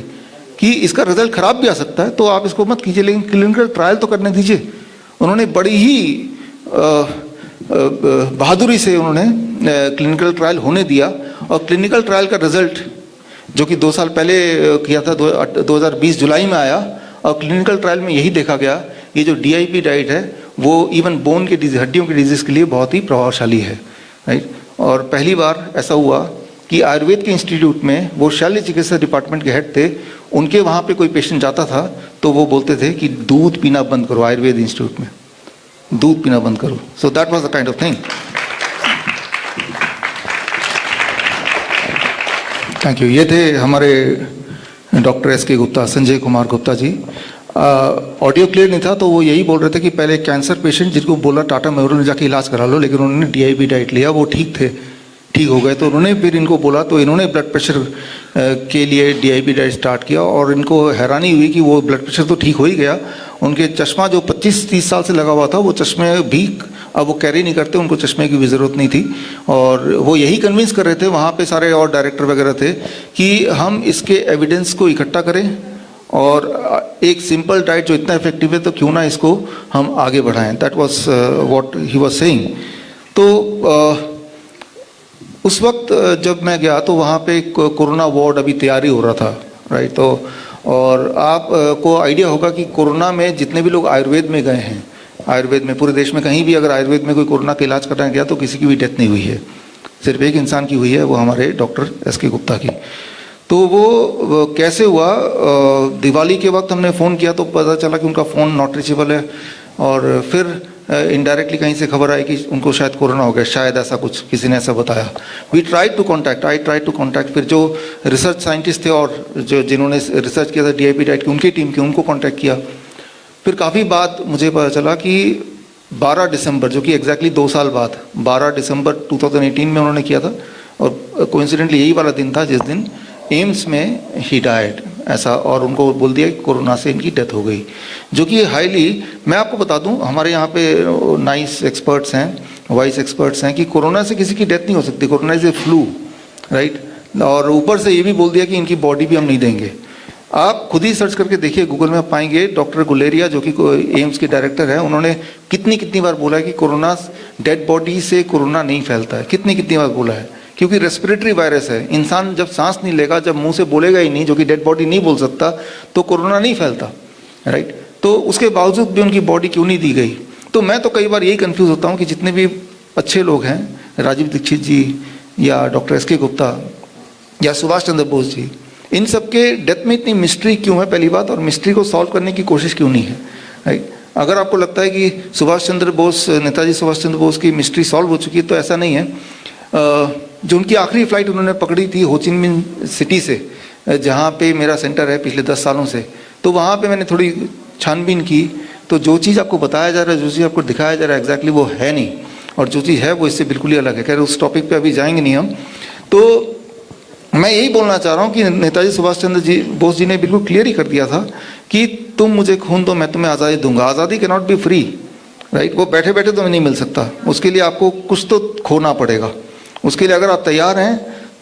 Speaker 1: कि इसका रिजल्ट खराब भी आ सकता है, तो आप इसको मत कीजिए, लेकिन क्लिनिकल ट्रायल तो करने दीजिए। उन्होंने बड़ी ही बहादुरी से उन्होंने क्लिनिकल ट्रायल होने दिया, और क्लिनिकल ट्रायल का रिजल्ट जो कि 2 साल पहले किया था, 2020 जुलाई में आया, और क्लिनिकल ट्रायल में यही देखा गया ये जो DIP डाइट है वो इवन बोन के डिजीज, हड्डियों के डिजीज़ के लिए बहुत ही प्रभावशाली है, राइट। और पहली बार ऐसा हुआ कि आयुर्वेद के इंस्टीट्यूट में, वो शल्य चिकित्सा डिपार्टमेंट के हेड थे, उनके वहाँ पे कोई पेशेंट जाता था तो वो बोलते थे कि दूध पीना बंद करो, आयुर्वेद इंस्टीट्यूट में दूध पीना बंद करो। So that was the kind of thing. Thank you. ये थे हमारे doctor S K. Gupta, Sanjay Kumar Gupta ji. Audio clear नहीं था, तो वो यही बोल रहे थे कि पहले कैंसर पेशेंट जिनको बोला टाटा मेमोरियल में जाके इलाज करा लो, लेकिन उन्होंने DIP डाइट लिया, वो ठीक हो गए। तो उन्होंने फिर इनको बोला, तो इन्होंने ब्लड प्रेशर के लिए DIP डाइट स्टार्ट किया, और इनको हैरानी हुई कि वो ब्लड प्रेशर तो ठीक हो ही गया, उनके चश्मा जो 25-30 साल से लगा हुआ था, वो चश्मे भी अब वो कैरी नहीं करते, उनको चश्मे की भी ज़रूरत नहीं थी। और वो यही कन्विंस कर रहे थे, वहाँ पे सारे और डायरेक्टर वगैरह थे, कि हम इसके एविडेंस को इकट्ठा करें, और एक सिंपल डाइट जो इतना इफेक्टिव है, तो क्यों ना इसको हम आगे बढ़ाएं। That was what he was saying. तो उस वक्त जब मैं गया तो वहाँ पे कोरोना वार्ड अभी तैयारी हो रहा था, राइट। तो और आप को आइडिया होगा कि कोरोना में जितने भी लोग आयुर्वेद में गए हैं, आयुर्वेद में पूरे देश में कहीं भी अगर आयुर्वेद में कोई कोरोना का इलाज करने गया तो किसी की भी डेथ नहीं हुई है, सिर्फ एक इंसान की हुई है, वो हमारे डॉक्टर एस.के. गुप्ता की। तो वो कैसे हुआ, दिवाली के वक्त हमने फ़ोन किया तो पता चला कि उनका फ़ोन नॉट रीचेबल है, और फिर इनडायरेक्टली कहीं से खबर आई कि उनको शायद कोरोना हो गया, शायद ऐसा कुछ किसी ने ऐसा बताया। आई ट्राई टू कॉन्टैक्ट फिर जो रिसर्च साइंटिस्ट थे और जो जिन्होंने रिसर्च किया था DIP डाइट की, उनकी टीम की, उनको कॉन्टैक्ट किया। फिर काफ़ी बाद मुझे पता चला कि 12 दिसंबर, जो कि एग्जैक्टली 2 साल बाद, 12 दिसंबर 2018 में उन्होंने किया था, और कोइंसिडेंटली यही वाला दिन था जिस दिन एम्स में ही डाइड ऐसा, और उनको बोल दिया कि कोरोना से इनकी डेथ हो गई, जो कि हाईली, मैं आपको बता दूं, हमारे यहाँ पे नाइस एक्सपर्ट्स हैं, वाइस एक्सपर्ट्स हैं, कि कोरोना से किसी की डेथ नहीं हो सकती। Corona is a flu, right, और ऊपर से ये भी बोल दिया कि इनकी बॉडी भी हम नहीं देंगे। आप खुद ही सर्च करके देखिए, गूगल में आप पाएंगे डॉक्टर गुलेरिया जो कि एम्स के डायरेक्टर हैं, उन्होंने कितनी बार बोला है कि कोरोना डेड बॉडी से कोरोना नहीं फैलता है, कितनी बार बोला है, क्योंकि रेस्पिरेटरी वायरस है। इंसान जब सांस नहीं लेगा, जब मुंह से बोलेगा ही नहीं, जो कि डेड बॉडी नहीं बोल सकता, तो कोरोना नहीं फैलता, राइट। तो उसके बावजूद भी उनकी बॉडी क्यों नहीं दी गई? तो मैं तो कई बार यही कंफ्यूज होता हूँ कि जितने भी अच्छे लोग हैं, राजीव दीक्षित जी या डॉक्टर एस के गुप्ता या सुभाष चंद्र बोस जी, इन सब के डेथ में इतनी मिस्ट्री क्यों है, पहली बात, और मिस्ट्री को सॉल्व करने की कोशिश क्यों नहीं है, राइट। अगर आपको लगता है कि सुभाष चंद्र बोस, नेताजी सुभाष चंद्र बोस की मिस्ट्री सॉल्व हो चुकी है, तो ऐसा नहीं है। जो उनकी आखिरी फ्लाइट उन्होंने पकड़ी थी हो ची मिन्ह सिटी से, जहाँ पे मेरा सेंटर है पिछले 10 सालों से, तो वहाँ पे मैंने थोड़ी छानबीन की, तो जो चीज़ आपको बताया जा रहा है, जो चीज़ आपको दिखाया जा रहा है, एग्जैक्टली वो है नहीं, और जो चीज़ है वो इससे बिल्कुल ही अलग है। खैर उस टॉपिक पे अभी जाएंगे नहीं हम। तो मैं यही बोलना चाह रहा हूँ कि नेताजी सुभाष चंद्र बोस जी ने बिल्कुल क्लियर ही कर दिया था कि तुम मुझे खून दो, मैं तुम्हें आज़ादी दूंगा। आज़ादी can not be free, right. वो बैठे बैठे तुम्हें नहीं मिल सकता, उसके लिए आपको कुछ तो खोना पड़ेगा। उसके लिए अगर आप तैयार हैं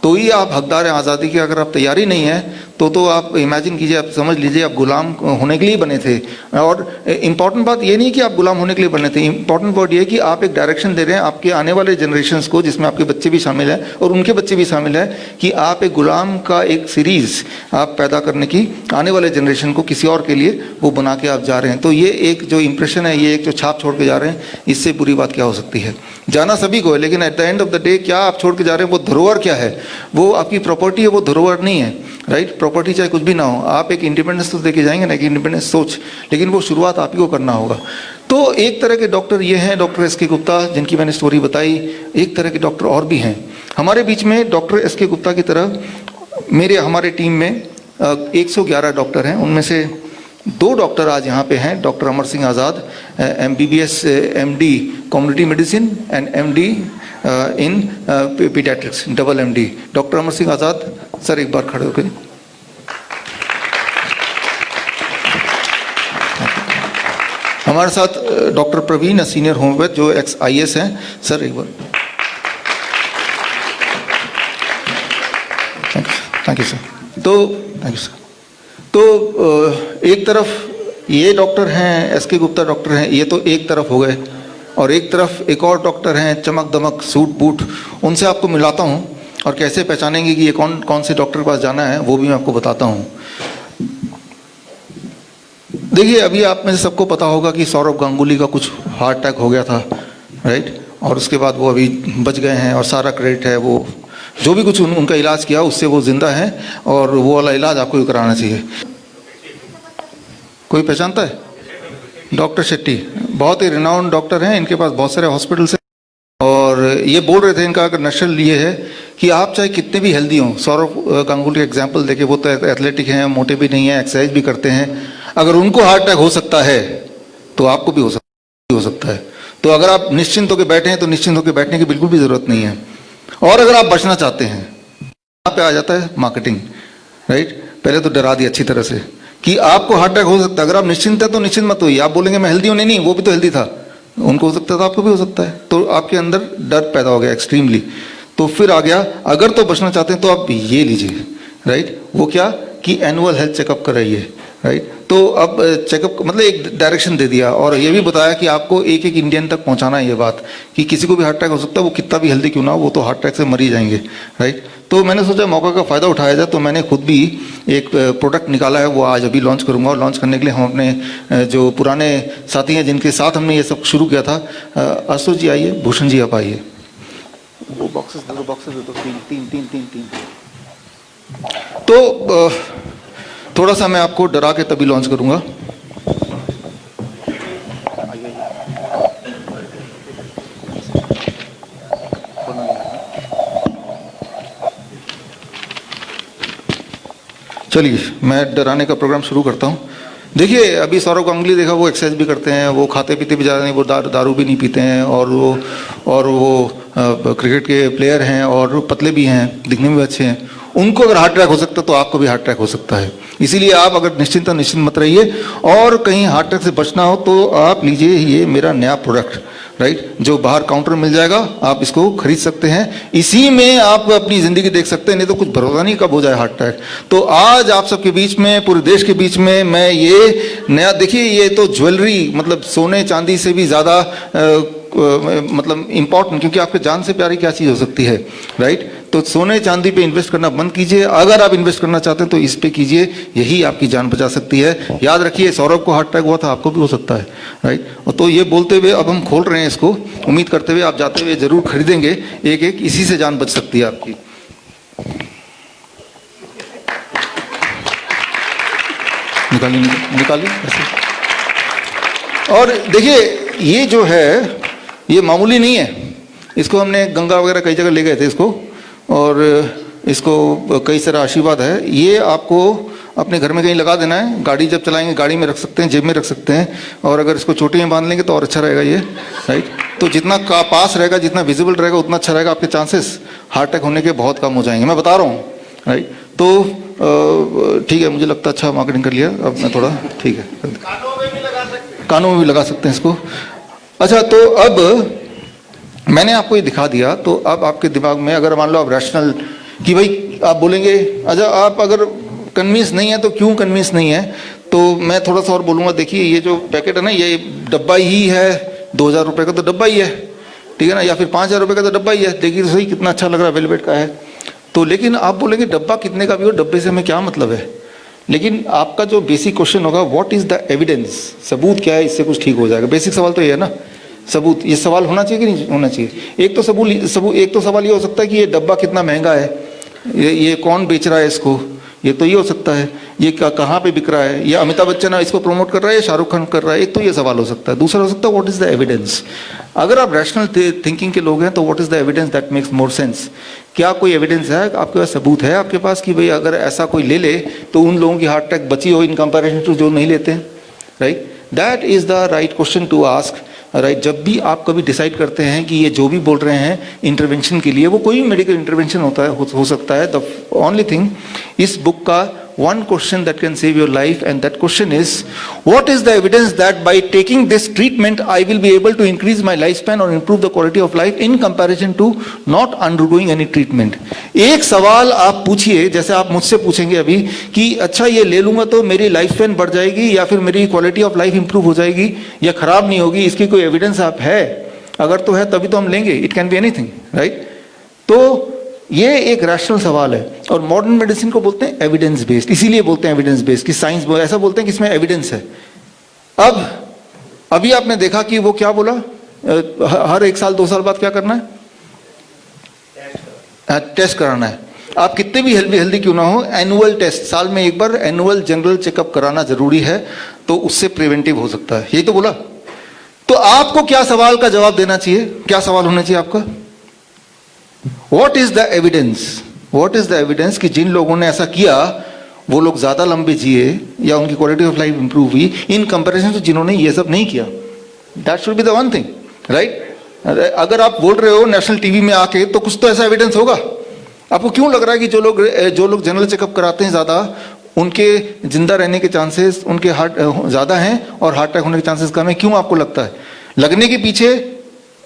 Speaker 1: तो ही आप हकदार हैं आज़ादी के। अगर आप तैयारी नहीं है तो आप इमेजिन कीजिए, आप समझ लीजिए आप गुलाम होने के लिए बने थे। और इम्पॉर्टेंट बात ये नहीं कि आप गुलाम होने के लिए बने थे, इम्पॉर्टेंट वर्ड ये कि आप एक डायरेक्शन दे रहे हैं आपके आने वाले जनरेशन्स को, जिसमें आपके बच्चे भी शामिल हैं और उनके बच्चे भी शामिल हैं, कि आप एक गुलाम का एक सीरीज़ आप पैदा करने की आने वाले जनरेशन को किसी और के लिए वो बना के आप जा रहे हैं। तो ये एक जो इम्प्रेशन है, ये एक जो छाप छोड़ के जा रहे हैं, इससे बुरी बात क्या हो सकती है? जाना सभी को है, लेकिन at the end of the day क्या आप छोड़ के जा रहे हैं, वो धरोहर क्या है? वो आपकी प्रॉपर्टी है, वो धरोहर नहीं है, राइट। प्रॉपर्टी चाहे कुछ भी ना हो, आप एक इंडिपेंडेंस तो देके जाएंगे ना, एक इंडिपेंडेंस सोच, लेकिन वो शुरुआत आप ही को करना होगा। तो एक तरह के डॉक्टर ये हैं, डॉक्टर एस के गुप्ता, जिनकी मैंने स्टोरी बताई। एक तरह के डॉक्टर और भी हैं हमारे बीच में। डॉक्टर एस के गुप्ता की तरह हमारे टीम में 111 डॉक्टर हैं, उनमें से 2 डॉक्टर आज यहाँ पे हैं। Doctor Amar Singh Azad, MBBS MD community medicine and MD in paediatrics, double MD। Doctor Amar Singh Azad sir एक बार खड़े होकर। हमारे साथ डॉक्टर प्रवीण, सीनियर होम्योपैथ जो ex-IAS हैं, सर एक बार। Thank you sir. तो थैंक यू सर। तो एक तरफ ये डॉक्टर हैं, एस के गुप्ता डॉक्टर हैं, ये तो एक तरफ हो गए, और एक तरफ एक और डॉक्टर हैं, चमक दमक सूट बूट। उनसे आपको मिलाता हूँ, और कैसे पहचानेंगे कि ये कौन से डॉक्टर के पास जाना है, वो भी मैं आपको बताता हूँ। देखिए, अभी आप में से सबको पता होगा कि सौरव गांगुली का कुछ हार्ट अटैक हो गया था, राइट। और उसके बाद वो अभी बच गए हैं, और सारा क्रेडिट है, वो जो भी कुछ उनका इलाज किया उससे वो जिंदा है, और वो वाला इलाज आपको भी कराना चाहिए। कोई पहचानता है? डॉक्टर शेट्टी बहुत ही रिनाउंड डॉक्टर हैं, इनके पास बहुत सारे हॉस्पिटल्स हैं। और ये बोल रहे थे, इनका अगर नशल ये है कि आप चाहे कितने भी हेल्दी हों, सौरव गांगुली का एग्जाम्पल देखिए, वो तो एथलेटिक हैं, मोटे भी नहीं हैं, एक्सरसाइज भी करते हैं। अगर उनको हार्ट अटैक हो सकता है तो आपको भी हो सकता है। तो अगर आप निश्चिंत होकर बैठे हैं तो निश्चिंत होकर बैठने की बिल्कुल भी ज़रूरत नहीं है। और अगर आप बचना चाहते हैं, यहाँ पे आ जाता है मार्केटिंग, राइट। पहले तो डरा दिया अच्छी तरह से कि आपको हार्ट अटैक हो सकता है। अगर आप निश्चिंत है तो निश्चिंत मत होइए। आप बोलेंगे मैं हेल्दी हूँ, नहीं, वो भी तो हेल्दी था, उनको हो सकता है तो आपको भी हो सकता है। तो आपके अंदर डर पैदा हो गया एक्सट्रीमली। तो फिर आ गया, अगर तो बचना चाहते हैं तो आप ये लीजिए, राइट। वो क्या कि एनुअल हेल्थ चेकअप कराइए, राइट। तो अब चेकअप मतलब एक डायरेक्शन दे दिया, और ये भी बताया कि आपको एक इंडियन तक पहुंचाना है ये बात कि किसी को भी हार्ट अटैक हो सकता है, वो कितना भी हेल्दी क्यों ना हो, वो तो हार्ट अटैक से मर ही जाएंगे, राइट। तो मैंने सोचा मौका का फ़ायदा उठाया जाए, तो मैंने खुद भी एक प्रोडक्ट निकाला है, वो आज अभी लॉन्च करूँगा। और लॉन्च करने के लिए हम अपने जो पुराने साथी हैं जिनके साथ हमने ये सब शुरू किया था, आशुतोष जी आइए, भूषण जी आप आइए। वो बॉक्सेस दे दो, तीन। तो थोड़ा सा मैं आपको डरा के तभी लॉन्च करूंगा। चलिए मैं डराने का प्रोग्राम शुरू करता हूं। देखिए, अभी सौरव गांगुली देखा, वो एक्सरसाइज भी करते हैं, वो खाते पीते भी ज़्यादा नहीं, वो दारू भी नहीं पीते हैं, और वो क्रिकेट के प्लेयर हैं, और पतले भी हैं, दिखने में भी अच्छे हैं। उनको अगर हार्ट अटैक हो सकता है तो आपको भी हार्ट अटैक हो सकता है। इसीलिए आप अगर निश्चिंत मत रहिए, और कहीं हार्ट अटैक से बचना हो तो आप लीजिए ये मेरा नया प्रोडक्ट, राइट, जो बाहर काउंटर मिल जाएगा आप इसको खरीद सकते हैं, इसी में आप अपनी ज़िंदगी देख सकते हैं, नहीं तो कुछ भरोसा नहीं कब हो जाए हार्ट अटैक। तो आज आप सबके बीच में, पूरे देश के बीच में मैं ये नया, देखिए ये तो ज्वेलरी, मतलब सोने चांदी से भी ज़्यादा मतलब इम्पॉर्टेंट, क्योंकि आपके जान से प्यारी क्या चीज़ हो सकती है, राइट। तो सोने चांदी पे इन्वेस्ट करना बंद कीजिए, अगर आप इन्वेस्ट करना चाहते हैं तो इस पे कीजिए, यही आपकी जान बचा सकती है। याद रखिए, सौरभ को हार्ट अटैक हुआ था, आपको भी हो सकता है, राइट। और तो ये बोलते हुए अब हम खोल रहे हैं इसको, उम्मीद करते हुए आप जाते हुए जरूर खरीदेंगे एक एक, इसी से जान बच सकती है आपकी। निकालिए ऐसे। और देखिए ये जो है ये मामूली नहीं है, इसको हमने गंगा वगैरह कई जगह ले गए थे इसको, और इसको कई सारा आशीर्वाद है। ये आपको अपने घर में कहीं लगा देना है, गाड़ी जब चलाएंगे गाड़ी में रख सकते हैं, जेब में रख सकते हैं, और अगर इसको चोटी में बांध लेंगे तो और अच्छा रहेगा ये, राइट। तो जितना पास रहेगा, जितना विजिबल रहेगा, उतना अच्छा रहेगा, आपके चांसेस हार्ट अटैक होने के बहुत कम हो जाएंगे, मैं बता रहा हूँ, राइट। तो ठीक है, मुझे लगता है अच्छा मार्केटिंग कर लिया, अब मैं थोड़ा ठीक है, कानों में भी लगा सकते हैं इसको। अच्छा, तो अब मैंने आपको ये दिखा दिया, तो अब आपके दिमाग में अगर मान लो आप रैशनल कि भाई आप बोलेंगे, अच्छा आप अगर कन्विंस नहीं है तो क्यों कन्विंस नहीं है, तो मैं थोड़ा सा और बोलूँगा। देखिए ये जो पैकेट है ना, ये डब्बा ही है, 2000 रुपये का तो डब्बा ही है, ठीक है ना, या फिर 5000 रुपये का तो डब्बा ही है। देखिए तो सही कितना अच्छा लग रहा है, वेलवेट का है। तो लेकिन आप बोलेंगे डब्बा कितने का भी हो, डब्बे से हमें क्या मतलब है। लेकिन आपका जो बेसिक क्वेश्चन होगा, व्हाट इज द एविडेंस, सबूत क्या है, इससे कुछ ठीक हो जाएगा। बेसिक सवाल तो ये है ना, सबूत, ये सवाल होना चाहिए कि नहीं होना चाहिए। एक तो एक तो सवाल ये हो सकता है कि ये डब्बा कितना महंगा है, ये कौन बेच रहा है इसको, ये तो ये हो सकता है, ये कहाँ पे बिक रहा है, ये अमिताभ बच्चन इसको प्रमोट कर रहा है या शाहरुख खान कर रहा है, एक तो ये सवाल हो सकता है। दूसरा हो सकता है व्हाट इज द एविडेंस। अगर आप रैशनल थिंकिंग के लोग हैं तो what is the evidence that makes more sense. क्या कोई एविडेंस है आपके पास, सबूत है आपके पास कि भाई अगर ऐसा कोई ले ले तो उन लोगों की हार्ट अटैक बची हो इन कंपैरिजन टू जो नहीं लेते हैं, right. That is the right question to ask, right. जब भी आप कभी डिसाइड करते हैं कि ये जो भी बोल रहे हैं इंटरवेंशन के लिए, वो कोई भी मेडिकल इंटरवेंशन होता है, हो सकता है। द ओनली थिंग, इस बुक का one question that can save your life, and that question is, what is the evidence that by taking this treatment I will be able to increase my lifespan or improve the quality of life in comparison to not undergoing any treatment। एक सवाल आप पूछिए, जैसे आप मुझसे पूछेंगे अभी कि अच्छा ये ले लूंगा तो मेरी लाइफ स्पैन बढ़ जाएगी या फिर मेरी क्वालिटी ऑफ लाइफ इंप्रूव हो जाएगी या खराब नहीं होगी, इसकी कोई एविडेंस आप है? अगर तो है तभी तो हम लेंगे, it can be anything, right. तो ये एक रैशनल सवाल है, और मॉडर्न मेडिसिन को बोलते हैं एविडेंस बेस्ड, इसीलिए बोलते हैं एविडेंस बेस्ड कि साइंस ऐसा बोलते हैं कि इसमें एविडेंस है। अब अभी आपने देखा कि वो क्या बोला, हर 1 साल 2 साल बाद क्या करना है, टेस्ट कराना है। आप कितने भी हेल्दी क्यों ना हो, एनुअल टेस्ट, साल में एक बार एनुअल जनरल चेकअप कराना जरूरी है, तो उससे प्रिवेंटिव हो सकता है। यही तो बोला। तो आपको क्या सवाल का जवाब देना चाहिए, क्या सवाल होना चाहिए आपका, What is the evidence? What is the evidence कि जिन लोगों ने ऐसा किया वो लोग ज्यादा लंबे जिए या उनकी क्वालिटी ऑफ लाइफ इंप्रूव हुई इन कंपैरिजन टू जिन्होंने ये सब नहीं किया। That should be the one thing, right? अगर आप बोल रहे हो नेशनल टीवी में आके तो कुछ तो ऐसा एविडेंस होगा। आपको क्यों लग रहा है कि जो लोग जनरल चेकअप कराते हैं ज्यादा, उनके जिंदा रहने के चांसेस उनके हार्ट ज्यादा हैं और हार्ट अटैक होने के चांसेस कम है? क्यों आपको लगता है? लगने के पीछे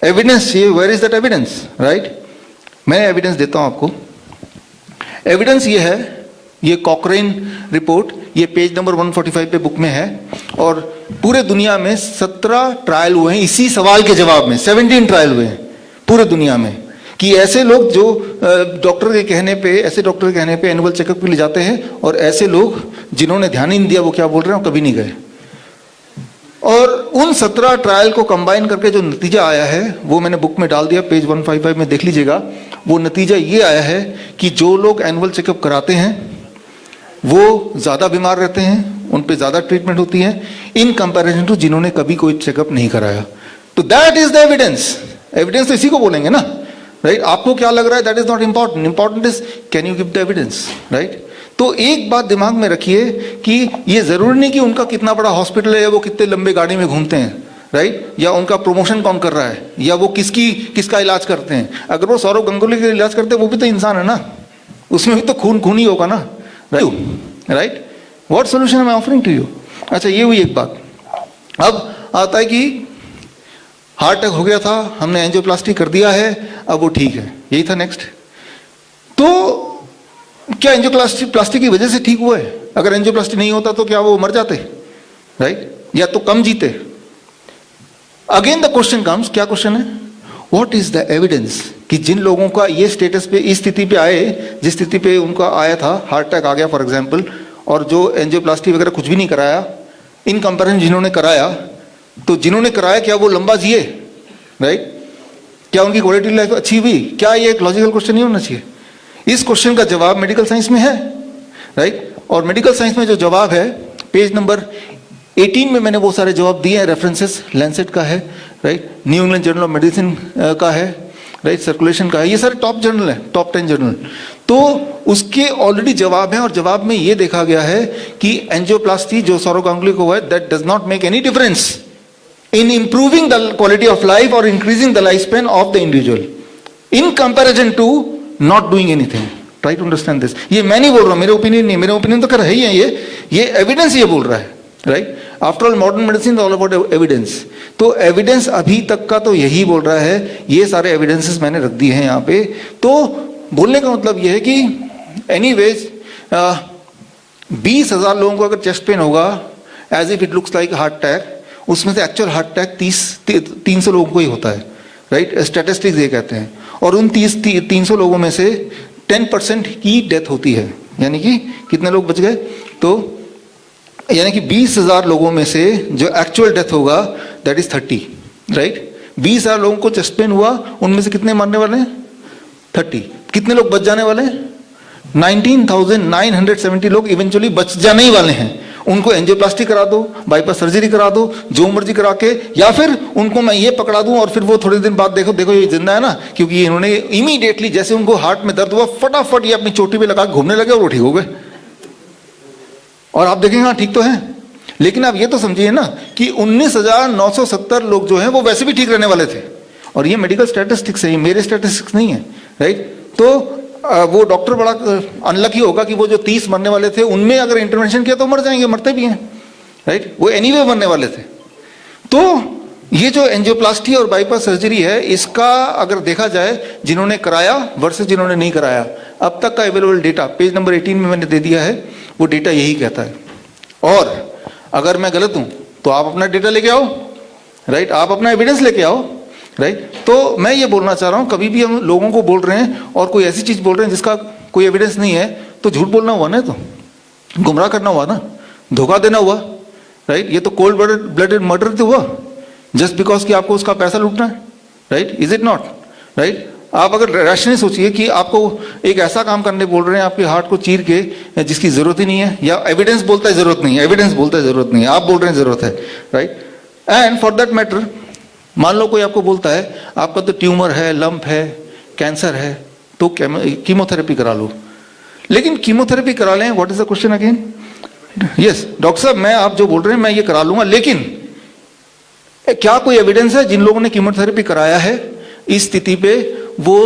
Speaker 1: एविडेंस चाहिए। Where is that evidence, right? मैं एविडेंस देता हूं आपको। एविडेंस ये है, ये कॉकरेन रिपोर्ट, ये पेज नंबर 145 पे बुक में है, और पूरे दुनिया में 17 ट्रायल हुए हैं इसी सवाल के जवाब में। 17 ट्रायल हुए हैं पूरे दुनिया में कि ऐसे लोग जो डॉक्टर के कहने पे एनुअल चेकअप के लिए जाते हैं, और ऐसे लोग जिन्होंने ध्यान ही नहीं दिया वो क्या बोल रहे हैं, कभी नहीं गए। और उन 17 ट्रायल को कंबाइन करके जो नतीजा आया है वो मैंने बुक में डाल दिया, पेज 155 में देख लीजिएगा। वो नतीजा ये आया है कि जो लोग एनुअल चेकअप कराते हैं वो ज़्यादा बीमार रहते हैं, उन पे ज़्यादा ट्रीटमेंट होती है इन कंपैरिजन टू जिन्होंने कभी कोई चेकअप नहीं कराया। तो that is the evidence. Evidence तो इसी को बोलेंगे ना, राइट? आपको क्या लग रहा है that is not important, important is can you give the evidence, right? तो एक बात दिमाग में रखिए कि ये जरूरी नहीं कि उनका कितना बड़ा हॉस्पिटल है या वो कितने लंबे गाड़ी में घूमते हैं, राइट? या उनका प्रमोशन कौन कर रहा है, या वो किसका इलाज करते हैं। अगर वो सौरव गांगुली का इलाज करते हैं वो भी तो इंसान है ना, उसमें भी तो खून ही होगा ना, right? What solution am I offering to you? अच्छा, ये हुई एक बात। अब आता है कि हार्ट अटैक हो गया था, हमने एंजियोप्लास्टी कर दिया है, अब वो ठीक है, यही था नेक्स्ट। तो क्या एंजियोप्लास्टी की वजह से ठीक हुआ है? अगर एंजियोप्लास्टी नहीं होता तो क्या वो मर जाते, राइट, या तो कम जीते? अगेन द क्वेश्चन कम्स, क्या क्वेश्चन है? व्हाट इज द एविडेंस कि जिन लोगों का ये स्टेटस पे, इस स्थिति पे आए, जिस स्थिति पे उनका आया था, हार्ट अटैक आ गया फॉर एग्जांपल, और जो एंजियोप्लास्टी वगैरह कुछ भी नहीं कराया, इन कंपैरिजन जिन्होंने कराया, तो जिन्होंने कराया क्या वो लंबा जिए, राइट? क्या उनकी क्वालिटी लाइफ अच्छी हुई? क्या ये एक लॉजिकल क्वेश्चन नहीं होना चाहिए? इस क्वेश्चन का जवाब मेडिकल साइंस में है, राइट? और मेडिकल साइंस में जो जवाब है, पेज नंबर 18 में मैंने वो सारे जवाब दिए हैं, रेफरेंसेस लैंसेट का है, right, new England journal of medicine का है, राइट, सर्कुलेशन का है, ये सारे टॉप जर्नल है, टॉप 10 जर्नल। तो उसके ऑलरेडी जवाब है, और जवाब में ये देखा गया है कि एंजियोप्लास्टी जो सौरव गांगुली को हुआ है, that does not make any difference in improving the quality of life or increasing the lifespan of the individual in comparison to not doing anything. Try to understand this. ये मैं नहीं बोल रहा हूँ, मेरे ओपिनियन नहीं, मेरे ओपिनियन तो कर है ही है, ये एविडेंस ये बोल रहा है, right? After all modern medicine all about evidence. तो एविडेंस अभी तक का तो यही बोल रहा है, ये सारे एविडेंसेस मैंने रख दिए हैं यहाँ पे। तो बोलने का मतलब ये है कि एनीवेज 20,000 लोगों को अगर चेस्ट पेन होगा as if it looks like heart attack, उसमें से एक्चुअल हार्ट अटैक 300 लोगों को ही होता है, राइट? स्टैटिस्टिक्स ये कहते हैं। और उन 300 लोगों में से 10% की डेथ होती है, यानी कि कितने लोग बच गए? तो यानी कि 20,000 लोगों में से जो एक्चुअल डेथ होगा दैट इज 30, राइट? 20,000 लोगों को चेस्ट पेन हुआ, उनमें से कितने मरने वाले हैं? 30। कितने लोग बच जाने वाले हैं? 19,970 लोग इवेंचुअली बच जाने ही वाले हैं। उनको एंजियोप्लास्टी करा दो, बाईपास सर्जरी करा दो, जो मर्जी करा के, या फिर उनको मैं ये पकड़ा दूं और फिर वो थोड़े दिन बाद देखो ये जिंदा है ना, क्योंकि इन्होंने इमीडिएटली जैसे उनको हार्ट में दर्द हुआ, फटाफट ये अपनी चोटी पे लगा घूमने लगे और वो ठीक हो गए। और आप देखेंगे हाँ ठीक तो है, लेकिन आप ये तो समझिए ना कि 19,970 लोग जो हैं वो वैसे भी ठीक रहने वाले थे। और ये मेडिकल स्टैटिस्टिक्स है, ये मेरे स्टैटिस्टिक्स नहीं है, राइट? तो वो डॉक्टर बड़ा अनलकी होगा कि वो जो 30 मरने वाले थे उनमें अगर इंटरवेंशन किया तो मर जाएंगे, मरते भी हैं, राइट? वो एनीवे मरने वाले थे। तो ये जो एंजियोप्लास्टी और बाईपास सर्जरी है, इसका अगर देखा जाए जिन्होंने कराया वर्सेस जिन्होंने नहीं कराया, अब तक का अवेलेबल डेटा पेज नंबर 18 में मैंने दे दिया है, वो डेटा यही कहता है। और अगर मैं गलत हूं तो आप अपना डेटा लेके आओ, राइट? आप अपना एविडेंस लेके आओ, राइट? तो मैं ये बोलना चाह रहा हूं, कभी भी हम लोगों को बोल रहे हैं और कोई ऐसी चीज बोल रहे हैं जिसका कोई एविडेंस नहीं है, तो झूठ बोलना हुआ ना, तो गुमराह करना हुआ ना, धोखा देना हुआ, राइट? ये तो कोल्ड ब्लडेड मर्डर तो हुआ, जस्ट बिकॉज कि आपको उसका पैसा लूटना है, right? Is it not, right? आप अगर रैशनली सोचिए कि आपको एक ऐसा काम करने बोल रहे हैं आपके हार्ट को चीर के जिसकी जरूरत ही नहीं है, या एविडेंस बोलता है जरूरत नहीं है, एविडेंस बोलता है जरूरत नहीं है, आप बोल रहे हैं जरूरत है, right? And for that matter, मान लो कोई आपको बोलता है आपका तो ट्यूमर है, लंप है, कैंसर है, तो कीमोथेरेपी करा लो। लेकिन कीमोथेरेपी करा लें, what is the question again? Yes doctor साहब, मैं आप जो बोल रहे हैं मैं ये करा लूंगा, लेकिन क्या कोई एविडेंस है जिन लोगों ने कीमोथेरेपी कराया है इस स्थिति पे वो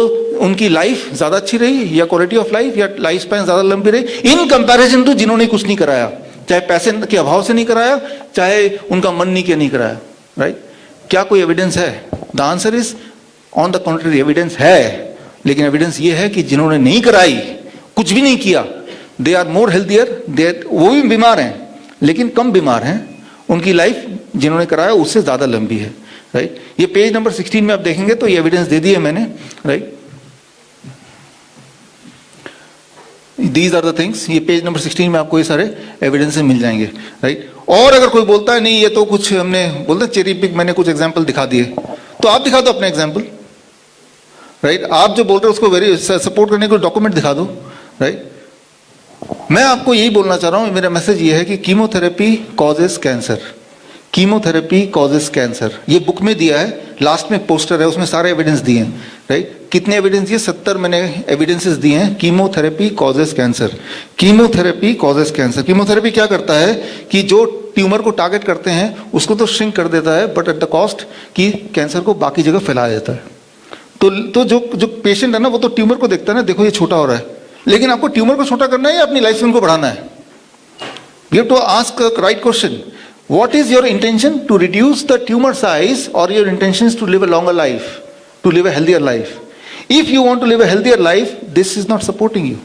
Speaker 1: उनकी लाइफ ज्यादा अच्छी रही, या क्वालिटी ऑफ लाइफ या लाइफ स्पैन ज्यादा लंबी रही इन कंपैरिजन टू जिन्होंने कुछ नहीं कराया, चाहे पैसे के अभाव से नहीं कराया, चाहे उनका मन नहीं किया नहीं कराया, राइट? क्या कोई एविडेंस है? The answer is on the contrary, evidence है, लेकिन एविडेंस ये है कि जिन्होंने नहीं कराई, कुछ भी नहीं किया, दे आर मोर हेल्थियर, वो भी बीमार हैं लेकिन कम बीमार हैं, उनकी लाइफ जिन्होंने कराया उससे ज्यादा लंबी है, राइट? ये पेज नंबर 16 में आप देखेंगे तो ये एविडेंस दे दी है मैंने, right? These are the things, ये पेज नंबर 16 में आपको ये सारे एविडेंस मिल जाएंगे, राइट? और अगर कोई बोलता है नहीं ये तो कुछ हमने बोलते चेरी पिक, मैंने कुछ एग्जांपल दिखा दिए, तो आप दिखा दो अपने एग्जांपल, राइट? आप जो बोल रहे हो उसको वेरी सपोर्ट करने को डॉक्यूमेंट दिखा दो, राइट? मैं आपको यही बोलना चाह रहा हूं, मेरा मैसेज ये है कि chemotherapy causes cancer, chemotherapy causes cancer, ये बुक में दिया है, लास्ट में पोस्टर है उसमें सारे एविडेंस दिए हैं, राइट? कितने एविडेंस दिए? 70 मैंने एविडेंसेस दिए हैं। Chemotherapy causes cancer, chemotherapy causes cancer. Chemotherapy क्या करता है कि जो ट्यूमर को टारगेट करते हैं उसको तो श्रिंक कर देता है, बट एट द कॉस्ट कि कैंसर को बाकी जगह फैला देता है। तो जो पेशेंट है ना वो तो ट्यूमर को देखता है ना, देखो ये छोटा हो रहा है, लेकिन आपको ट्यूमर को छोटा करना है या अपनी लाइफ स्पैन को बढ़ाना है? You have to ask right question. What is your intention? To reduce the tumor size, or your intention is to live a longer life, to live a healthier life? If you want to live a healthier life, this is not supporting you,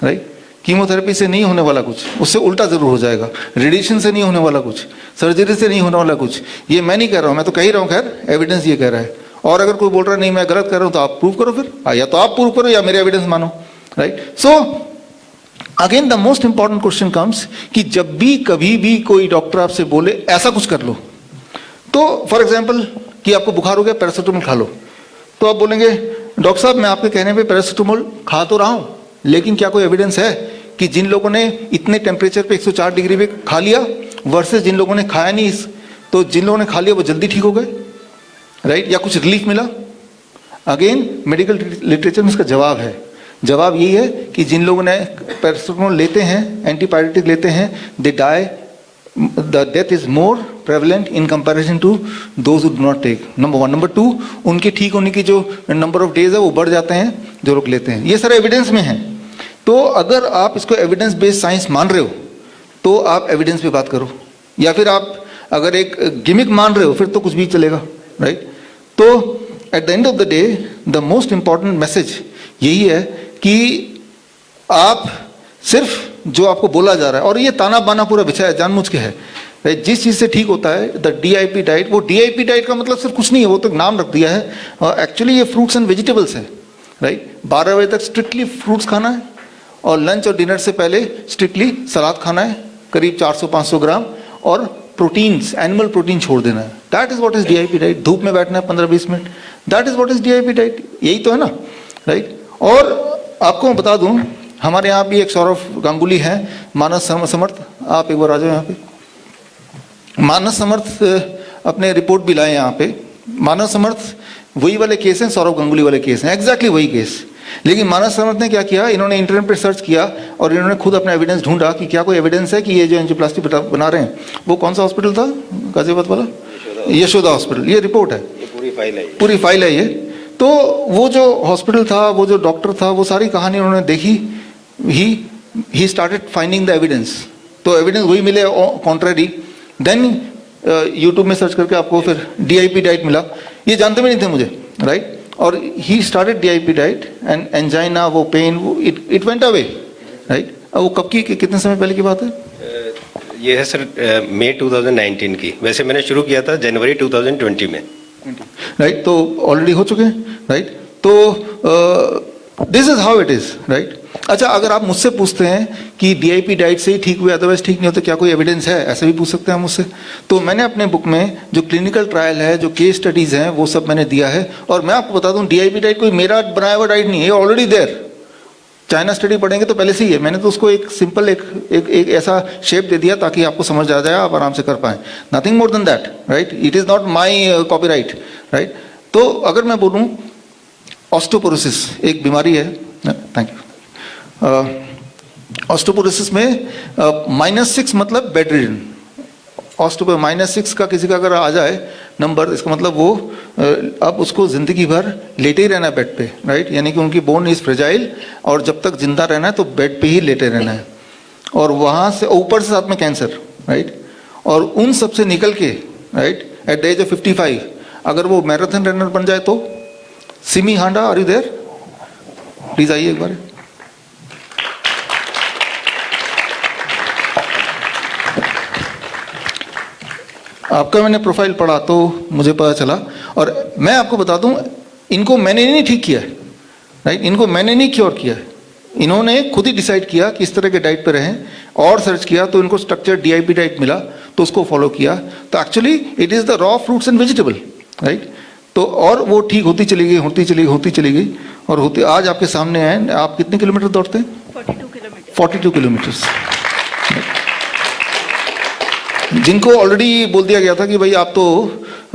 Speaker 1: right? Chemotherapy से नहीं होने वाला कुछ, उससे उल्टा जरूर हो जाएगा। रेडिएशन से नहीं होने वाला कुछ, सर्जरी से नहीं होने वाला कुछ। ये मैं नहीं कह रहा हूँ, मैं तो कह ही रहा हूँ, खैर एविडेंस ये कह रहा है। और अगर कोई बोल रहा है नहीं मैं गलत कर रहा हूँ, तो आप प्रूव करो फिर, या तो आप प्रूव करो या मेरे एविडेंस मानो, right? So again the most important question comes कि जब भी कभी भी कोई डॉक्टर आपसे बोले ऐसा कुछ कर लो, तो फॉर एग्जाम्पल कि आपको बुखार हो गया, पैरासीटामोल खा लो, तो आप बोलेंगे डॉक्टर साहब मैं आपके कहने पे पैरासीटामोल खा तो रहा हूँ, लेकिन क्या कोई एविडेंस है कि जिन लोगों ने इतने टेम्परेचर पे 104 डिग्री पे खा लिया वर्सेस जिन लोगों ने खाया नहीं, तो जिन लोगों ने खा लिया वो जल्दी ठीक हो गए, राइट? या कुछ रिलीफ मिला? अगेन मेडिकल लिटरेचर में इसका जवाब है, जवाब यही है कि जिन लोगों ने पैरासीटामोल लेते हैं, एंटीबायोटिक लेते हैं, they die, the death is more prevalent in comparison to those who do not take, number 1। Number 2, उनके ठीक होने की जो नंबर ऑफ डेज है वो बढ़ जाते हैं जो लोग लेते हैं। ये सारा एविडेंस में है। तो अगर आप इसको एविडेंस बेस्ड साइंस मान रहे हो तो आप एविडेंस पे बात करो, या फिर आप अगर एक गिमिक मान रहे हो फिर तो कुछ भी चलेगा, राइट? तो at the end of the day the most important message यही है कि आप सिर्फ जो आपको बोला जा रहा है, और ये ताना बाना पूरा बिछाया जानबूझ के है, राइट? जिस चीज़ से ठीक होता है द DIP डाइट, वो DIP डाइट का मतलब सिर्फ कुछ नहीं है, वो तो नाम रख दिया है, और एक्चुअली ये फ्रूट्स एंड वेजिटेबल्स है, राइट? 12 बजे तक स्ट्रिक्टली फ्रूट्स खाना है, और लंच और डिनर से पहले स्ट्रिक्टली सलाद खाना है करीब 400-500 ग्राम, और प्रोटीन्स, एनिमल प्रोटीन छोड़ देना है। That is what is DIP diet. धूप में बैठना है 15-20 minute, that is what is DIP diet. यही तो है ना, राइट? और आपको मैं बता दूं, हमारे यहाँ भी एक सौरभ गांगुली है, मानस समर्थ, आप एक बार आ जाओ यहाँ पे। मानस समर्थ अपने रिपोर्ट भी लाए यहाँ पे। मानस समर्थ वही वाले केस हैं, सौरभ गांगुली वाले केस हैं, एग्जैक्टली वही केस। लेकिन मानस समर्थ ने क्या किया, इन्होंने इंटरनेट पर सर्च किया और इन्होंने खुद अपना एविडेंस ढूंढा कि क्या कोई एविडेंस है कि ये जो एंजियोप्लास्टी बना रहे हैं, वो कौन सा हॉस्पिटल था गाजियाबाद वाला, यशोदा हॉस्पिटल। ये रिपोर्ट है, पूरी फाइल है ये। तो वो जो हॉस्पिटल था, वो जो डॉक्टर था, वो सारी कहानी उन्होंने देखी, he started finding the evidence. तो एविडेंस वही मिले कॉन्ट्ररी, देन यूट्यूब में सर्च करके आपको फिर DIP डाइट मिला। ये जानते भी नहीं थे मुझे, राइट? और he started DIP diet and angina, वो पेन, वो इट वेंट अवे, राइट? वो कब की, कितने समय पहले की बात है?
Speaker 2: ये है सर मई 2019 की। वैसे मैंने शुरू किया था जनवरी 2020 में,
Speaker 1: राइट? तो ऑलरेडी हो चुके हैं, राइट? तो this is how it is, right? अच्छा, अगर आप मुझसे पूछते हैं कि DIP डाइट से ही ठीक हुए अदरवाइज ठीक नहीं होते, क्या कोई एविडेंस है, ऐसे भी पूछ सकते हैं मुझसे। तो मैंने अपने बुक में जो क्लिनिकल ट्रायल है, जो केस स्टडीज हैं, वो सब मैंने दिया है। और मैं आपको बता दूं, DIP डाइट कोई मेरा बनाया हुआ डाइट नहीं है, ऑलरेडी देयर। चाइना स्टडी पढ़ेंगे तो पहले से ही है, मैंने तो उसको एक सिंपल एक ऐसा शेप दे दिया ताकि आपको समझ आ जाए, आप आराम से कर पाएं। Nothing more than that, right? It is not my copyright, right? तो अगर मैं बोलूँ, ऑस्टियोपोरोसिस एक बीमारी है, थैंक यू। ऑस्टियोपोरोसिस में -6 मतलब बेड रिडन। ऑस्टियो -6 का किसी का अगर आ जाए नंबर, इसका मतलब वो अब उसको जिंदगी भर लेटे ही रहना है बेड पे, राइट? यानी कि उनकी बोन इज फ्रेजाइल, और जब तक जिंदा रहना है तो बेड पे ही लेटे रहना है। और वहाँ से ऊपर से साथ में कैंसर, राइट? और उन सब से निकल के, right, at the age of 55 अगर वो मैराथन रनर बन जाए तो, Simi Handa, are you there? Please आइए एक बार। आपका मैंने प्रोफाइल पढ़ा तो मुझे पता चला, और मैं आपको बता दूं, इनको मैंने नहीं ठीक किया है, राइट? इनको मैंने नहीं क्योर किया है, इन्होंने खुद ही डिसाइड किया कि इस तरह के डाइट पे रहें, और सर्च किया तो इनको स्ट्रक्चर DIP डाइट मिला, तो उसको फॉलो किया। तो actually it is the raw fruits and vegetable, right? तो और वो ठीक होती चली गई, और होती आज आपके सामने है। आप कितने किलोमीटर दौड़ते हैं? 42 किलोमीटर्स। जिनको ऑलरेडी बोल दिया गया था कि भाई आप तो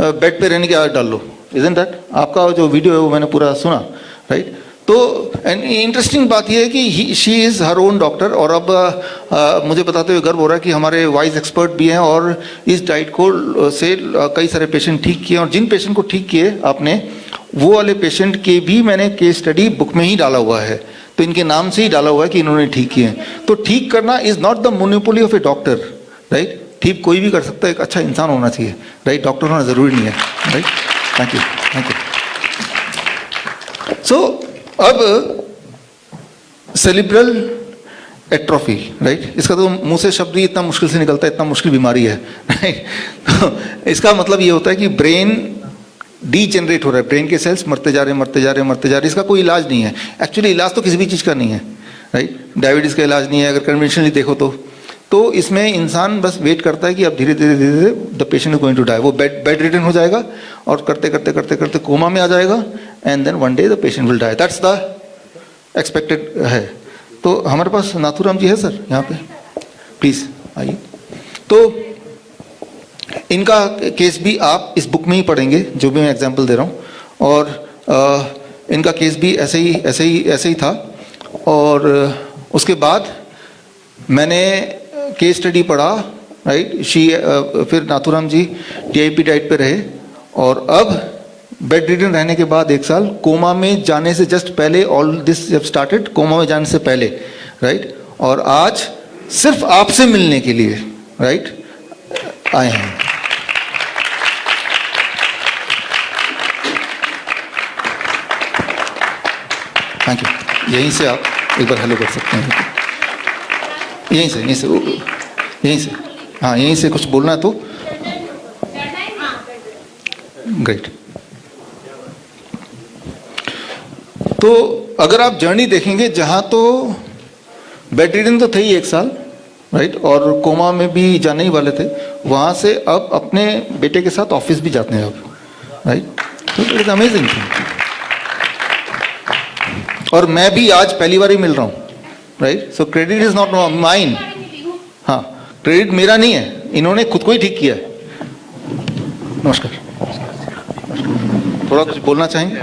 Speaker 1: बेड पे रहने की आदत डाल लो, इजंट दैट? आपका जो वीडियो है वो मैंने पूरा सुना, राइट? तो इंटरेस्टिंग बात यह है कि she is her own doctor, और अब मुझे बताते हुए गर्व हो रहा है कि हमारे वाइज एक्सपर्ट भी हैं, और इस डाइट को से कई सारे पेशेंट ठीक किए, और जिन पेशेंट को ठीक किए आपने, वो वाले पेशेंट के भी मैंने केस स्टडी बुक में ही डाला हुआ है। तो इनके नाम से ही डाला हुआ है कि इन्होंने ठीक किए हैं। तो ठीक करना is not the monopoly of A doctor, right? ठीक कोई भी कर सकता है, एक अच्छा इंसान होना चाहिए, राइट? डॉक्टर होना ज़रूरी नहीं है, right? Thank you, thank you. So अब सेरिब्रल एट्रोफी, राइट? इसका तो मुंह से शब्द ही इतना मुश्किल से निकलता है, इतना मुश्किल बीमारी है, राइट? तो इसका मतलब ये होता है कि ब्रेन डीजेनरेट हो रहा है, ब्रेन के सेल्स मरते जा रहे हैं, मरते जा रहे हैं, मरते जा रहे हैं। इसका कोई इलाज नहीं है, एक्चुअली इलाज तो किसी भी चीज़ का नहीं है, राइट? डायबिटीज़ का इलाज नहीं है अगर कन्वेंशनली देखो तो इसमें इंसान बस वेट करता है कि अब धीरे धीरे धीरे धीरे the patient is going to die, वो बेड रिटन हो जाएगा और करते करते करते करते कोमा में आ जाएगा, and then one day the patient will die, that's the expected है। तो हमारे पास नाथूराम जी है सर यहाँ पे, प्लीज़ आइए। तो इनका केस भी आप इस बुक में ही पढ़ेंगे जो भी मैं एग्जांपल दे रहा हूँ, और इनका केस भी ऐसे ही था। और उसके बाद मैंने केस स्टडी पढ़ा, राइट? फिर नाथूराम जी टीआईपी डाइट पे रहे, और अब बेड रिडन रहने के बाद 1 साल कोमा में जाने से जस्ट पहले, ऑल दिस जब स्टार्टेड कोमा में जाने से पहले, राइट? और आज सिर्फ आपसे मिलने के लिए, राइट, आए हैं। Thank you. यहीं से आप एक बार हेलो कर सकते हैं, यहीं से हाँ, यहीं से कुछ बोलना है तो ग्रेट। तो अगर आप जर्नी देखेंगे, जहां तो बेड रिडन तो थे ही 1 साल, राइट, और कोमा में भी जाने ही वाले थे, वहां से अब अपने बेटे के साथ ऑफिस भी जाते हैं अब, राइट? तो इट इज अमेजिंग थिंग। और मैं भी आज पहली बार ही मिल रहा हूँ, right? So credit is not mine, हाँ, क्रेडिट मेरा नहीं है, इन्होंने खुद को ही ठीक किया है। नमस्कार, थोड़ा कुछ बोलना चाहेंगे?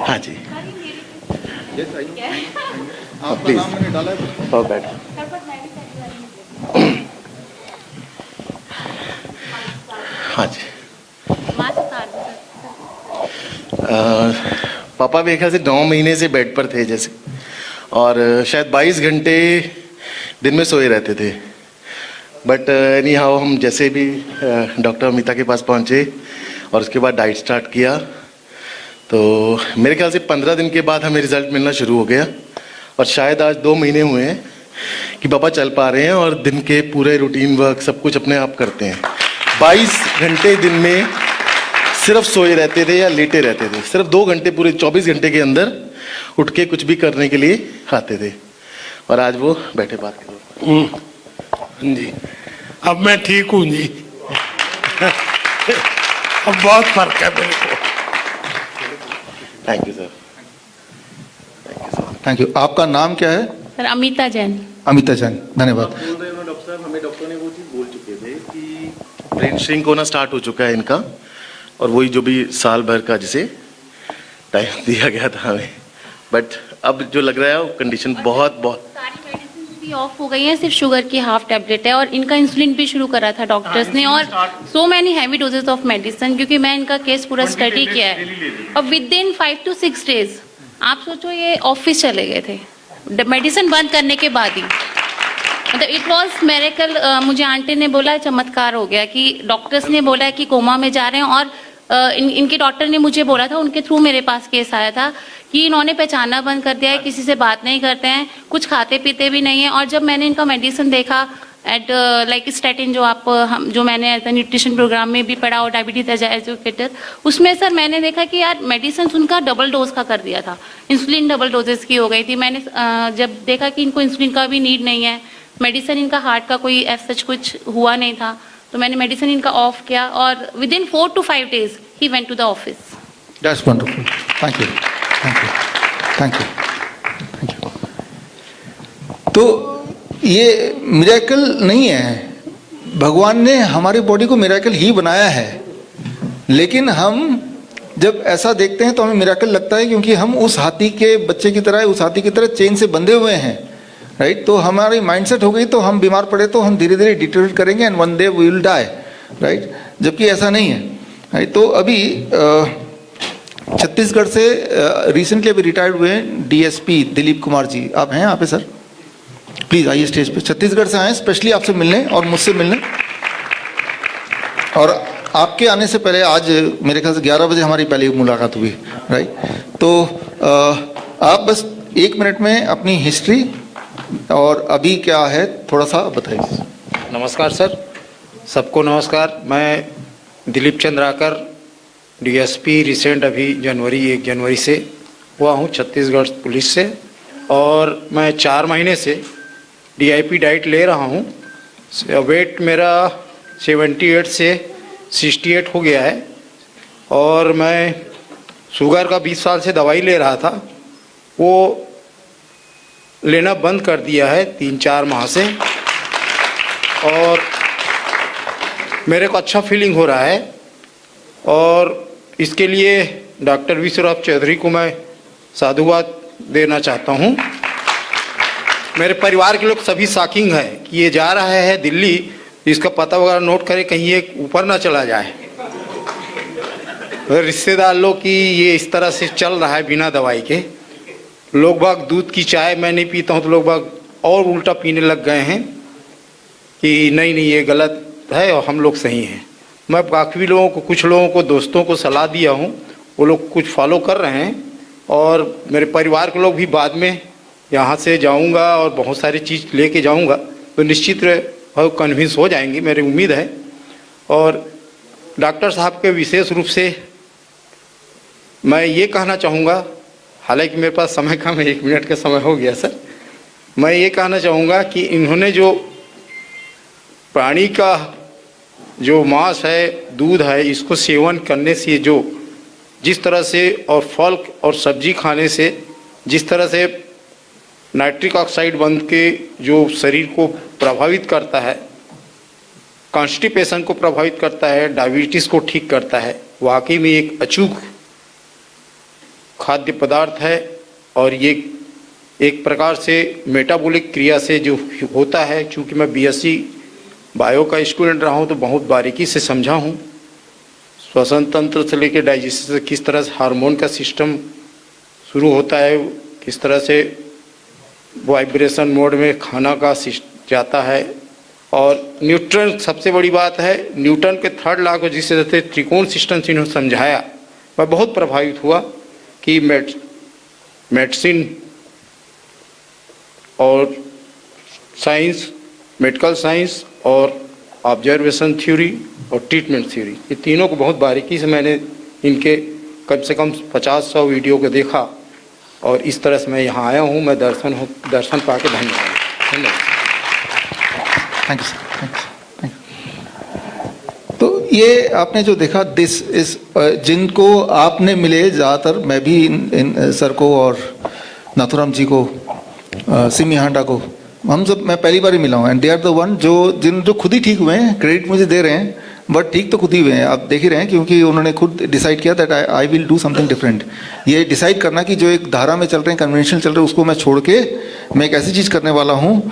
Speaker 3: हाँ जी,
Speaker 1: आपका नाम मैंने डाला है,
Speaker 3: और बैठ। हाँ जी, पापा मेरे ख्याल से 9 महीने से बेड पर थे जैसे, और शायद 22 घंटे दिन में सोए रहते थे। बट एनी हाउ हम जैसे भी डॉक्टर अमिता के पास पहुँचे और उसके बाद डाइट स्टार्ट किया, तो मेरे ख्याल से 15 दिन के बाद हमें रिजल्ट मिलना शुरू हो गया, और शायद आज 2 महीने हुए हैं कि पापा चल पा रहे हैं और दिन के पूरे रूटीन वर्क सब कुछ अपने आप करते हैं। 22 घंटे दिन में सिर्फ सोए रहते थे या लेटे रहते थे, सिर्फ 2 घंटे पूरे 24 घंटे के अंदर उठ के कुछ भी करने के लिए आते थे, और आज वो बैठे बात कर रहे हैं।
Speaker 4: जी, अब मैं ठीक हूँ जी। अब बहुत फर्क है मेरे को।
Speaker 3: Thank you sir.
Speaker 1: Thank you. आपका नाम क्या है?
Speaker 5: सर अमिता जैन।
Speaker 1: अमिता जैन, धन्यवाद।
Speaker 3: बोल रहे हो डॉक्टर साहब, हमें डॉक्टर ने वो चीज़ बोल चुके थे कि ब्रेन श्रिंक होना स्टार्ट हो चुका है इनका, और वही जो भी साल भर का जिसे टाइम दिया गया था हमें, बट अब जो लग रहा है वो कंडीशन बहुत
Speaker 5: सारी मेडिसिन भी ऑफ हो गई हैं, सिर्फ शुगर की हाफ टेबलेट है, और इनका इंसुलिन भी शुरू करा था डॉक्टर्स ने, और so many heavy doses of medicine, क्योंकि मैं इनका केस पूरा स्टडी किया है। और विद इन 5 to 6 days आप सोचो ये ऑफिस चले गए थे मेडिसिन बंद करने के बाद ही। मतलब इट वॉज मेरेकल। मुझे आंटी ने बोला चमत्कार हो गया कि डॉक्टर्स ने बोला कि कोमा में जा रहे हैं, और इनके डॉक्टर ने मुझे बोला था, उनके थ्रू मेरे पास केस आया था कि इन्होंने पहचानना बंद कर दिया है, किसी से बात नहीं करते हैं, कुछ खाते पीते भी नहीं है। और जब मैंने इनका मेडिसिन देखा एट लाइक स्टैटिन, जो मैंने एज ए न्यूट्रिशन प्रोग्राम में भी पढ़ा और डायबिटीज एज एजुकेटर, उसमें सर मैंने देखा कि यार मेडिसिन उनका डबल डोज का कर दिया था, इंसुलिन डबल डोजेस की हो गई थी। मैंने जब देखा कि इनको इंसुलिन का भी नीड नहीं है, मेडिसिन इनका हार्ट का कोई ऐसा कुछ हुआ नहीं था, तो मैंने मेडिसिन इनका ऑफ किया, और within 4 to 5 days he went to the office.
Speaker 1: That's wonderful, thank you, thank you, thank you, thank you. तो ये मिरेकल नहीं है, भगवान ने हमारी बॉडी को मिरेकल ही बनाया है, लेकिन हम जब ऐसा देखते हैं तो हमें मिरेकल लगता है, क्योंकि हम उस हाथी के बच्चे की तरह, उस हाथी की तरह चेन से बंधे हुए हैं, राइट? तो हमारी माइंडसेट हो गई, तो हम बीमार पड़े तो हम धीरे धीरे डिटेरियोरेट करेंगे and one day we will die, right? जबकि ऐसा नहीं है, राइट? तो अभी छत्तीसगढ़ से रिसेंटली अभी रिटायर्ड हुए हैं डीएसपी दिलीप कुमार जी, आप हैं यहाँ पे सर? प्लीज आइए स्टेज पे। छत्तीसगढ़ से आए स्पेशली आपसे मिलने और मुझसे मिलने, और आपके आने से पहले आज मेरे ख्याल से 11 बजे हमारी पहली मुलाकात हुई, राइट? तो आप बस 1 मिनट में अपनी हिस्ट्री और अभी क्या है थोड़ा सा बताइए।
Speaker 6: नमस्कार सर, सबको नमस्कार। मैं दिलीप चंद्राकर, डीएसपी रिसेंट अभी 1 जनवरी से हुआ हूँ छत्तीसगढ़ पुलिस से, और मैं 4 महीने से डीआईपी डाइट ले रहा हूँ। वेट मेरा 78 से 68 हो गया है, और मैं शुगर का 20 साल से दवाई ले रहा था, वो लेना बंद कर दिया है 3-4 माह से, और मेरे को अच्छा फीलिंग हो रहा है। और इसके लिए डॉक्टर विश्वराज चौधरी को मैं साधुवाद देना चाहता हूँ। मेरे परिवार के लोग सभी शॉकिंग है कि ये जा रहा है दिल्ली, इसका पता वगैरह नोट करे कहीं ये ऊपर ना चला जाए। रिश्तेदार लोग कि ये इस तरह से चल रहा है बिना दवाई के। लोग बाग दूध की चाय मैं नहीं पीता हूँ तो लोग बाग और उल्टा पीने लग गए हैं कि नहीं नहीं ये गलत है और हम लोग सही हैं। मैं काफ़ी लोगों को, कुछ लोगों को, दोस्तों को सलाह दिया हूँ, वो लोग कुछ फॉलो कर रहे हैं, और मेरे परिवार के लोग भी बाद में यहाँ से जाऊँगा और बहुत सारी चीज़ लेके जाऊँगा तो निश्चित कन्विंस हो जाएंगे, मेरी उम्मीद है। और डॉक्टर साहब के विशेष रूप से मैं ये कहना चाहूँगा, हालांकि मेरे पास समय कम है, 1 मिनट का समय हो गया सर, मैं ये कहना चाहूँगा कि इन्होंने जो प्राणी का जो मांस है, दूध है, इसको सेवन करने से जो जिस तरह से, और फल और सब्जी खाने से जिस तरह से नाइट्रिक ऑक्साइड बन के जो शरीर को प्रभावित करता है, कॉन्स्टिपेशन को प्रभावित करता है, डायबिटीज़ को ठीक करता है, वाकई में एक अचूक खाद्य पदार्थ है। और ये एक प्रकार से मेटाबॉलिक क्रिया से जो होता है, चूँकि मैं बीएससी बायो का स्टूडेंट रहा हूँ तो बहुत बारीकी से समझा हूँ, श्वसन तंत्र से लेकर डाइजेशन से किस तरह से हार्मोन का सिस्टम शुरू होता है, किस तरह से वाइब्रेशन मोड में खाना का जाता है। और न्यूट्रन सबसे बड़ी बात है, न्यूटन के 3rd लॉ को जिस तरह से त्रिकोण सिस्टम से इन्होंने समझाया, मैं बहुत प्रभावित हुआ कि मेडिसिन और साइंस, मेडिकल साइंस और ऑब्जर्वेशन थ्योरी और ट्रीटमेंट थ्योरी, ये तीनों को बहुत बारीकी से मैंने इनके कम से कम 50-100 वीडियो को देखा, और इस तरह से मैं यहाँ आया हूँ। मैं दर्शन पाके धन्यवाद।
Speaker 1: Thank you sir, thank you. तो ये आपने जो देखा, दिस इज जिनको आपने मिले ज़्यादातर, मैं भी इन सर को और नाथुराम जी को, सिमी हांडा को, हम सब मैं पहली बार ही मिला हूँ, and they are the one जो खुद ही ठीक हुए हैं। क्रेडिट मुझे दे रहे हैं, बट ठीक तो खुद ही हुए हैं, आप देख ही रहे हैं, क्योंकि उन्होंने खुद डिसाइड किया that I will do something different. ये डिसाइड करना कि जो एक धारा में चल रहे हैं, कन्वेंशनल चल रहे हैं, उसको मैं छोड़ के मैं एक ऐसी चीज़ करने वाला हूँ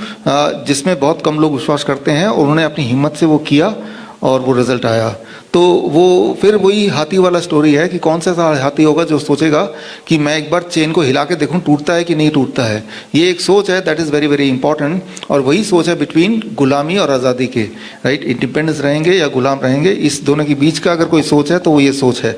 Speaker 1: जिसमें बहुत कम लोग विश्वास करते हैं, और उन्होंने अपनी हिम्मत से वो किया और वो रिजल्ट आया। तो वो फिर वही हाथी वाला स्टोरी है कि कौन सा हाथी होगा जो सोचेगा कि मैं एक बार चेन को हिला के देखूं टूटता है कि नहीं टूटता है। ये एक सोच है, that is very very important, और वही सोच है बिटवीन गुलामी और आज़ादी के, राइट? इंडिपेंडेंस रहेंगे या गुलाम रहेंगे, इस दोनों के बीच का अगर कोई सोच है तो वो ये सोच है।